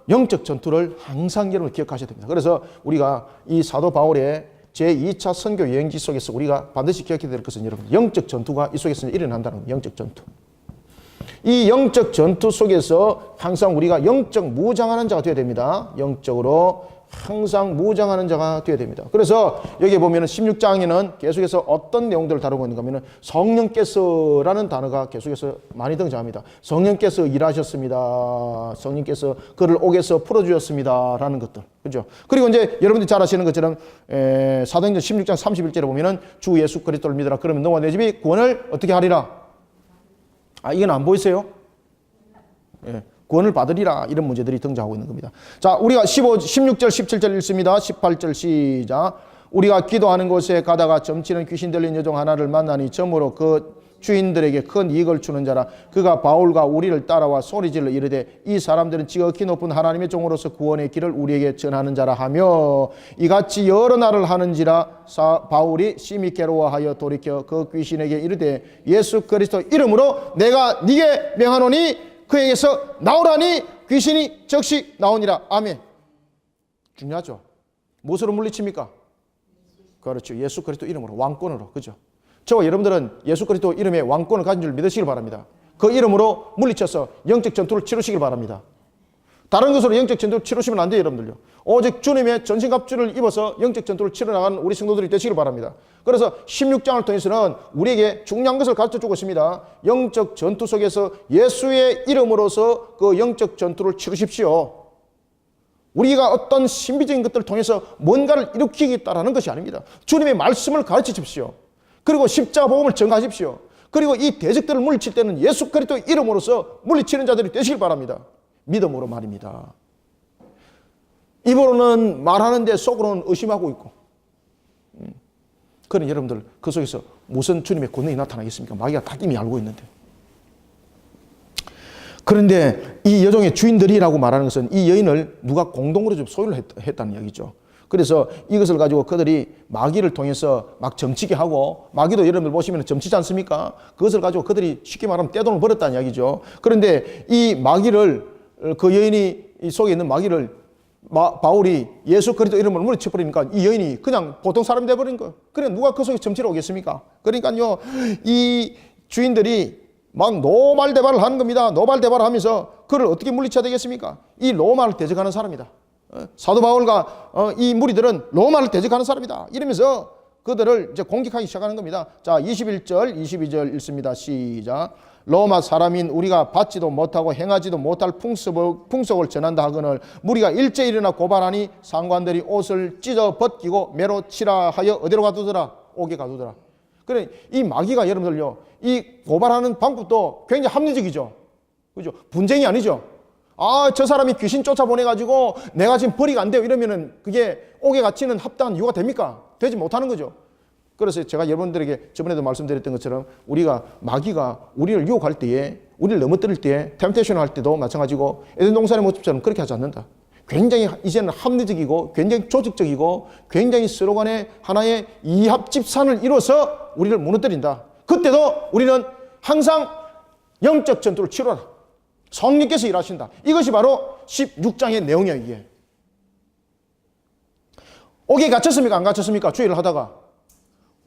영적 전투를 항상 여러분 기억하셔야 됩니다. 그래서 우리가 이 사도 바울의 제2차 선교 여행지 속에서 우리가 반드시 기억해야 될 것은 여러분 영적 전투가 이 속에서 일어난다는 거예요. 영적 전투. 이 영적 전투 속에서 항상 우리가 영적 무장하는 자가 되어야 됩니다. 영적으로 항상 무장하는 자가 되어야 됩니다. 그래서 여기 보면은 16장에는 계속해서 어떤 내용들을 다루고 있는가 하면은 성령께서라는 단어가 계속해서 많이 등장합니다. 성령께서 일하셨습니다. 성령께서 그를 옥에서 풀어주셨습니다. 라는 것들. 그죠? 그리고 이제 여러분들이 잘 아시는 것처럼 사도행전 16장 31절에 보면은 주 예수 그리스도를 믿으라. 그러면 너와 내 집이 구원을 어떻게 하리라? 이건 안 보이세요? 예. 구원을 받으리라. 이런 문제들이 등장하고 있는 겁니다. 자, 우리가 16절, 17절 읽습니다. 18절 시작. 우리가 기도하는 곳에 가다가 점치는 귀신 들린 여종 하나를 만나니 점으로 그 주인들에게 큰 이익을 주는 자라. 그가 바울과 우리를 따라와 소리질러 이르되 이 사람들은 지극히 높은 하나님의 종으로서 구원의 길을 우리에게 전하는 자라 하며 이같이 여러 날을 하는지라. 바울이 심히 괴로워하여 돌이켜 그 귀신에게 이르되 예수 그리스도 이름으로 내가 네게 명하노니 그에게서 나오라니 귀신이 즉시 나오니라. 아멘. 중요하죠. 무엇으로 물리칩니까? 그렇죠. 예수 그리스도 이름으로, 왕권으로. 그죠? 저와 여러분들은 예수 그리스도 이름에 왕권을 가진 줄 믿으시길 바랍니다. 그 이름으로 물리쳐서 영적 전투를 치르시길 바랍니다. 다른 것으로 영적 전투를 치르시면 안 돼요, 여러분들요. 오직 주님의 전신갑주를 입어서 영적 전투를 치러나가는 우리 성도들이 되시길 바랍니다. 그래서 16장을 통해서는 우리에게 중요한 것을 가르쳐주고 있습니다. 영적 전투 속에서 예수의 이름으로서 그 영적 전투를 치르십시오. 우리가 어떤 신비적인 것들을 통해서 뭔가를 일으키겠다라는 것이 아닙니다. 주님의 말씀을 가르치십시오. 그리고 십자가 복음을 전가하십시오. 그리고 이 대적들을 물리칠 때는 예수 그리스도 이름으로서 물리치는 자들이 되시길 바랍니다. 믿음으로 말입니다. 입으로는 말하는데 속으로는 의심하고 있고, 그런 여러분들 그 속에서 무슨 주님의 권능이 나타나겠습니까? 마귀가 다 이미 알고 있는데. 그런데 이 여종의 주인들이라고 말하는 것은 이 여인을 누가 공동으로 좀 소유를 했다는 얘기죠. 그래서 이것을 가지고 그들이 마귀를 통해서 막 점치게 하고, 마귀도 여러분들 보시면 점치지 않습니까? 그것을 가지고 그들이 쉽게 말하면 떼돈을 벌었다는 이야기죠. 그런데 이 마귀를, 그 여인이 속에 있는 마귀를 바울이 예수 그리스도 이름으로 물리쳐버리니까 이 여인이 그냥 보통 사람이 돼버린 거예요. 그래 누가 그 속에 점치러 오겠습니까? 그러니까요, 이 주인들이 막 노발대발을 하는 겁니다. 노발대발을 하면서 그를 어떻게 물리쳐야 되겠습니까? 이 로마를 대적하는 사람이다. 사도 바울과 이 무리들은 로마를 대적하는 사람이다. 이러면서 그들을 이제 공격하기 시작하는 겁니다. 자, 21절, 22절 읽습니다. 시작. 로마 사람인 우리가 받지도 못하고 행하지도 못할 풍속을 전한다 하거늘 무리가 일제히 일어나 고발하니 상관들이 옷을 찢어 벗기고 매로 치라 하여 어디로 가두더라? 옥에 가두더라. 그래, 이 마귀가 여러분들요, 이 고발하는 방법도 굉장히 합리적이죠. 그죠? 분쟁이 아니죠. 저 사람이 귀신 쫓아보내가지고 내가 지금 벌이가 안 돼요. 이러면은 그게 옥에 갇히는 합당한 이유가 됩니까? 되지 못하는 거죠. 그래서 제가 여러분들에게 저번에도 말씀드렸던 것처럼 우리가 마귀가 우리를 유혹할 때에, 우리를 넘어뜨릴 때에, 템테이션 할 때도 마찬가지고 에덴 동산의 모습처럼 그렇게 하지 않는다. 굉장히 이제는 합리적이고 굉장히 조직적이고 굉장히 서로 간에 하나의 이합집산을 이뤄서 우리를 무너뜨린다. 그때도 우리는 항상 영적 전투를 치러라. 성령께서 일하신다. 이것이 바로 16장의 내용이야, 이게. 옥에 갇혔습니까? 안 갇혔습니까? 주의를 하다가.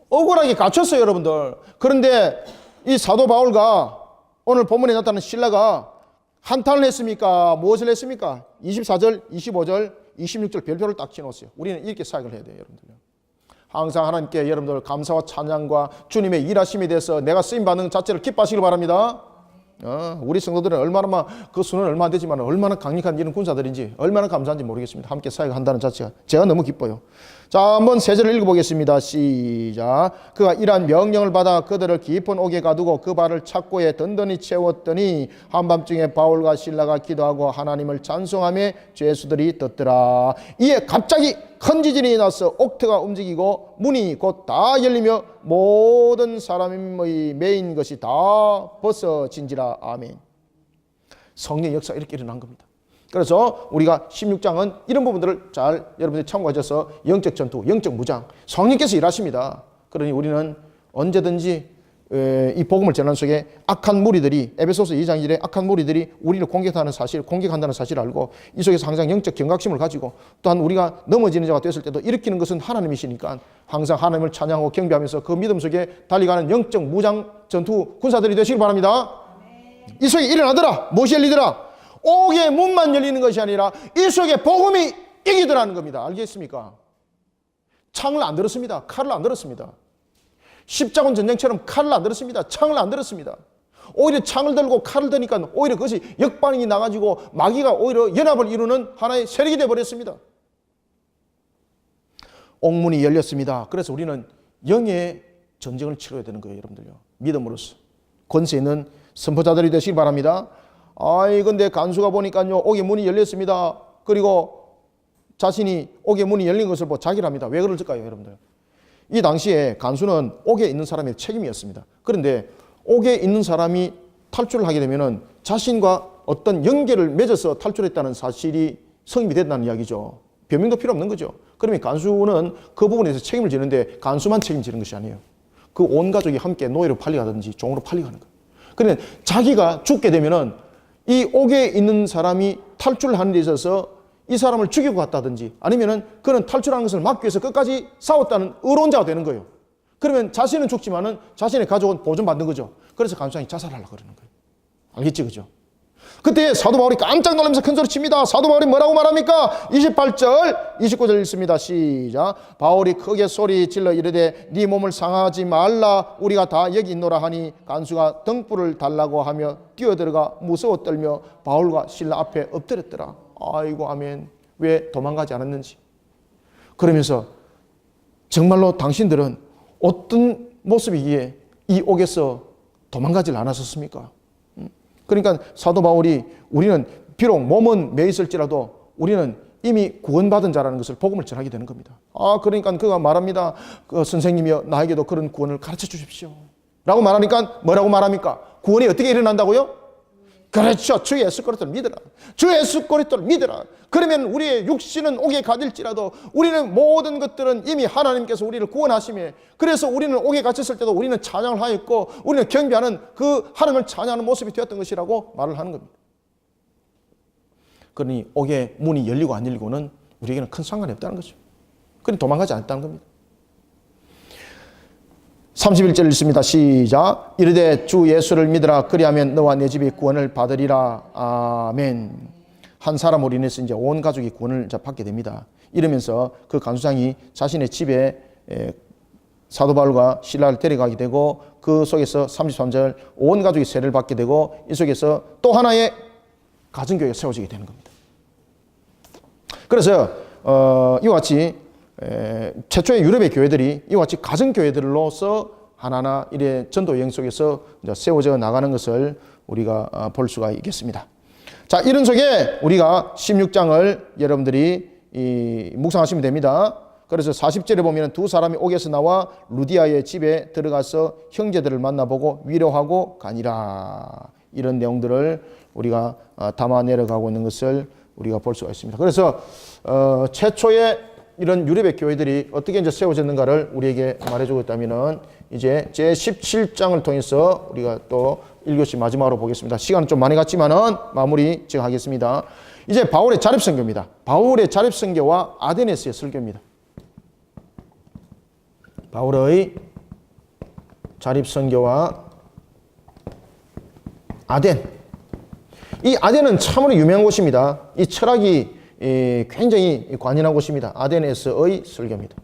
억울하게 갇혔어요, 여러분들. 그런데 이 사도 바울과 오늘 본문에 나타나는 실라가 한탄을 했습니까? 무엇을 했습니까? 24절, 25절, 26절 별표를 딱 지어놓았어요. 우리는 이렇게 사역을 해야 돼요, 여러분들. 항상 하나님께 여러분들 감사와 찬양과 주님의 일하심에 대해서 내가 쓰임받는 자체를 기뻐하시길 바랍니다. 우리 성도들은 얼마나 그 수는 얼마 안 되지만 얼마나 강력한 이런 군사들인지 얼마나 감사한지 모르겠습니다. 함께 사역한다는 자체가 제가 너무 기뻐요. 자, 한번 세 절을 읽어보겠습니다. 시작. 그가 이러한 명령을 받아 그들을 깊은 옥에 가두고 그 발을 착고에 든든히 채웠더니 한밤중에 바울과 실라가 기도하고 하나님을 찬송하며 죄수들이 떴더라. 이에 갑자기 큰 지진이 나서 옥터가 움직이고 문이 곧 다 열리며 모든 사람의 메인 것이 다 벗어진지라. 아멘. 성령의 역사가 이렇게 일어난 겁니다. 그래서 우리가 16장은 이런 부분들을 잘 여러분들이 참고하셔서 영적 전투, 영적 무장, 성령께서 일하십니다. 그러니 우리는 언제든지 이 복음을 전하는 속에 악한 무리들이, 에베소서 2장 1에 악한 무리들이 우리를 공격한다는 사실을 알고 이 속에서 항상 영적 경각심을 가지고, 또한 우리가 넘어지는 자가 됐을 때도 일으키는 것은 하나님이시니까 항상 하나님을 찬양하고 경배하면서 그 믿음 속에 달려가는 영적 무장 전투 군사들이 되시길 바랍니다. 이 속에 일어나더라. 무엇이 열리더라? 옥의 문만 열리는 것이 아니라 이 속에 복음이 이기더라는 겁니다. 알겠습니까? 창을 안 들었습니다. 칼을 안 들었습니다. 십자군 전쟁처럼 칼을 안 들었습니다. 창을 안 들었습니다. 오히려 창을 들고 칼을 드니까 오히려 그것이 역반응이 나가지고 마귀가 오히려 연합을 이루는 하나의 세력이 되어버렸습니다. 옥문이 열렸습니다. 그래서 우리는 영의 전쟁을 치러야 되는 거예요, 여러분들요. 믿음으로써. 권세 있는 선포자들이 되시기 바랍니다. 아이, 근데 간수가 보니까요, 옥의 문이 열렸습니다. 그리고 자신이 옥의 문이 열린 것을 보고 자기를 합니다. 왜 그럴까요, 여러분들? 이 당시에 간수는 옥에 있는 사람의 책임이었습니다. 그런데 옥에 있는 사람이 탈출을 하게 되면은 자신과 어떤 연계를 맺어서 탈출했다는 사실이 성립이 된다는 이야기죠. 변명도 필요 없는 거죠. 그러면 간수는 그 부분에서 책임을 지는데 간수만 책임지는 것이 아니에요. 그 온 가족이 함께 노예로 팔려가든지 종으로 팔려가는 거예요. 그런데 자기가 죽게 되면은 이 옥에 있는 사람이 탈출을 하는 데 있어서 이 사람을 죽이고 갔다든지 아니면은 그는 탈출하는 것을 막기 위해서 끝까지 싸웠다는 의론자가 되는 거예요. 그러면 자신은 죽지만은 자신의 가족은 보존받는 거죠. 그래서 간수장이 자살하려고 그러는 거예요. 알겠지, 그죠? 그때 사도 바울이 깜짝 놀라면서 큰 소리 칩니다. 사도 바울이 뭐라고 말합니까? 28절, 29절 읽습니다. 시작. 바울이 크게 소리 질러 이르되 네 몸을 상하지 말라. 우리가 다 여기 있노라 하니 간수가 등불을 달라고 하며 뛰어들어가 무서워 떨며 바울과 실라 앞에 엎드렸더라. 아이고 아멘. 왜 도망가지 않았는지. 그러면서 정말로 당신들은 어떤 모습이기에 이 옥에서 도망가질 않았었습니까? 그러니까 사도 바울이 우리는 비록 몸은 매 있을지라도 우리는 이미 구원받은 자라는 것을 복음을 전하게 되는 겁니다. 그러니까 그가 말합니다. 선생님이여 나에게도 그런 구원을 가르쳐 주십시오. 라고 말하니까 뭐라고 말합니까? 구원이 어떻게 일어난다고요? 그렇죠. 주 예수 그리스도를 믿으라. 주 예수 그리스도를 믿으라. 그러면 우리의 육신은 옥에 갇힐지라도 우리는 모든 것들은 이미 하나님께서 우리를 구원하심에 그래서 우리는 옥에 갇혔을 때도 우리는 찬양을 하였고 우리는 경배하는 그 하나님을 찬양하는 모습이 되었던 것이라고 말을 하는 겁니다. 그러니 옥의 문이 열리고 안 열리고는 우리에게는 큰 상관이 없다는 거죠. 그러니 도망가지 않았다는 겁니다. 31절 읽습니다. 시작. 이르되 주 예수를 믿으라. 그리하면 너와 내 집이 구원을 받으리라. 아멘. 한 사람으로 인해서 이제 온 가족이 구원을 받게 됩니다. 이러면서 그 간수장이 자신의 집에 사도 바울과 실라를 데려가게 되고 그 속에서 33절 온 가족이 세례를 받게 되고 이 속에서 또 하나의 가정교회가 세워지게 되는 겁니다. 그래서 이와 같이 최초의 유럽의 교회들이 이와 같이 가정교회들로서 하나하나 이래 전도 여행 속에서 세워져 나가는 것을 우리가 볼 수가 있겠습니다. 자, 이런 속에 우리가 16장을 여러분들이 묵상하시면 됩니다. 그래서 40절에 보면 두 사람이 옥에서 나와 루디아의 집에 들어가서 형제들을 만나보고 위로하고 가니라. 이런 내용들을 우리가 담아 내려가고 있는 것을 우리가 볼 수가 있습니다. 그래서 최초의 이런 유럽의 교회들이 어떻게 이제 세워졌는가를 우리에게 말해주고 있다면은 이제 제 17장을 통해서 우리가 또 1교시 마지막으로 보겠습니다. 시간은 좀 많이 갔지만은 마무리 지금 하겠습니다. 이제 바울의 자립선교입니다. 바울의 자립선교와 아데네스의 설교입니다. 바울의 자립선교와 아덴. 이 아덴은 참으로 유명한 곳입니다. 이 철학이 굉장히 관연한 곳입니다. 아데네스의 설교입니다.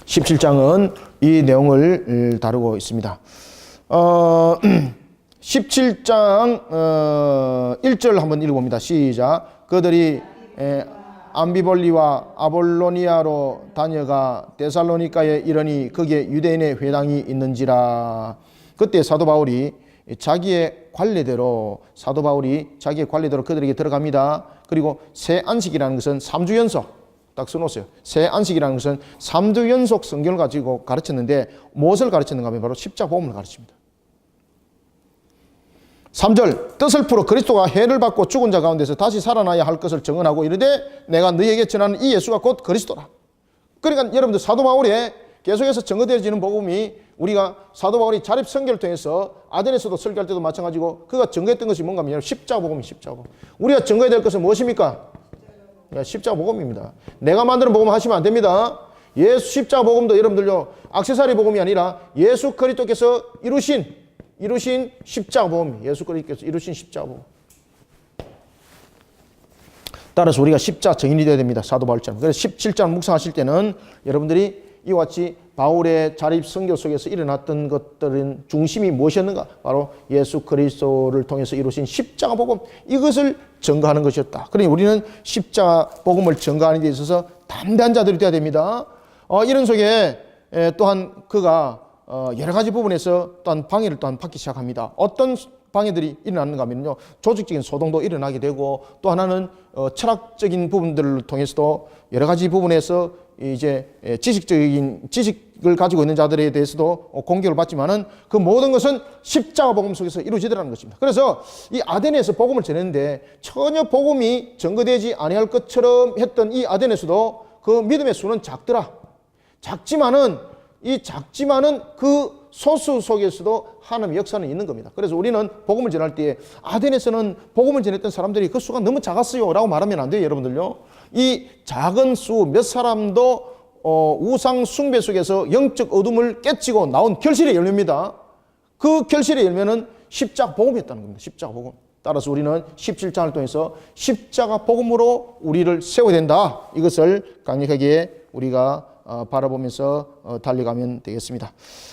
17장은 이 내용을 다루고 있습니다. 17장 1절 한번 읽어봅니다. 시작. 그들이 암비볼리와 아볼로니아로 다녀가 데살로니가에 이르니 거기에 유대인의 회당이 있는지라. 그때 사도 바울이 자기의 관례대로 그들에게 들어갑니다. 그리고 새 안식이라는 것은 3주 연속 딱 써놓으세요. 새 안식이라는 것은 3주 연속 성경을 가지고 가르쳤는데 무엇을 가르쳤는가 하면 바로 십자복음을 가르칩니다. 3절 뜻을 풀어 그리스도가 해를 받고 죽은 자 가운데서 다시 살아나야 할 것을 증언하고 이르되 내가 너희에게 전하는 이 예수가 곧 그리스도라. 그러니까 여러분들 사도 바울의 계속해서 증거되어지는 복음이 우리가 사도 바울이 자립 선교를 통해서 아덴에서도 설교할 때도 마찬가지고 그가 증거했던 것이 뭔가 하면 십자가 복음이 십자가 복음. 우리가 증거해야 될 것은 무엇입니까? 십자가 복음입니다. 내가 만드는 복음 하시면 안 됩니다. 예수 십자가 복음도 여러분들요 액세서리 복음이 아니라 예수 그리스도께서 이루신 십자가 복음, 예수 그리스도께서 이루신 십자가 복음. 따라서 우리가 십자 증인이 되어야 됩니다. 사도 바울처럼. 그래서 17장 묵상하실 때는 여러분들이 이와 같이 바울의 자립 선교 속에서 일어났던 것들은 중심이 무엇이었는가? 바로 예수 그리스도를 통해서 이루신 십자가 복음, 이것을 전가하는 것이었다. 그러니 우리는 십자가 복음을 전가하는 데 있어서 담대한 자들이 되어야 됩니다. 이런 속에 또한 그가 여러 가지 부분에서 또한 방해를 또한 받기 시작합니다. 어떤 방해들이 일어났는가 하면요, 조직적인 소동도 일어나게 되고, 또 하나는 철학적인 부분들을 통해서도 여러 가지 부분에서 이제 지식을 가지고 있는 자들에 대해서도 공격을 받지만은 그 모든 것은 십자가 복음 속에서 이루어지더라는 것입니다. 그래서 이 아덴에서 복음을 전했는데 전혀 복음이 전거되지 아니할 것처럼 했던 이 아덴에서도 그 믿음의 수는 작지만은 그 소수 속에서도 하나님의 역사는 있는 겁니다. 그래서 우리는 복음을 전할 때 아덴에서는 복음을 전했던 사람들이 그 수가 너무 작았어요 라고 말하면 안 돼요, 여러분들요. 이 작은 수 몇 사람도 우상 숭배 속에서 영적 어둠을 깨치고 나온 결실의 열매입니다. 그 결실의 열매는 십자가 복음이었다는 겁니다. 십자가 복음. 따라서 우리는 17장을 통해서 십자가 복음으로 우리를 세워야 된다. 이것을 강력하게 우리가 바라보면서 달려가면 되겠습니다.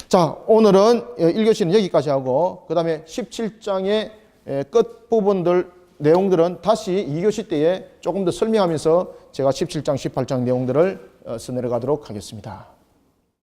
자, 오늘은 1교시는 여기까지 하고 그 다음에 17장의 끝부분들 내용들은 다시 2교시 때에 조금 더 설명하면서 제가 17장, 18장 내용들을 써내려가도록 하겠습니다.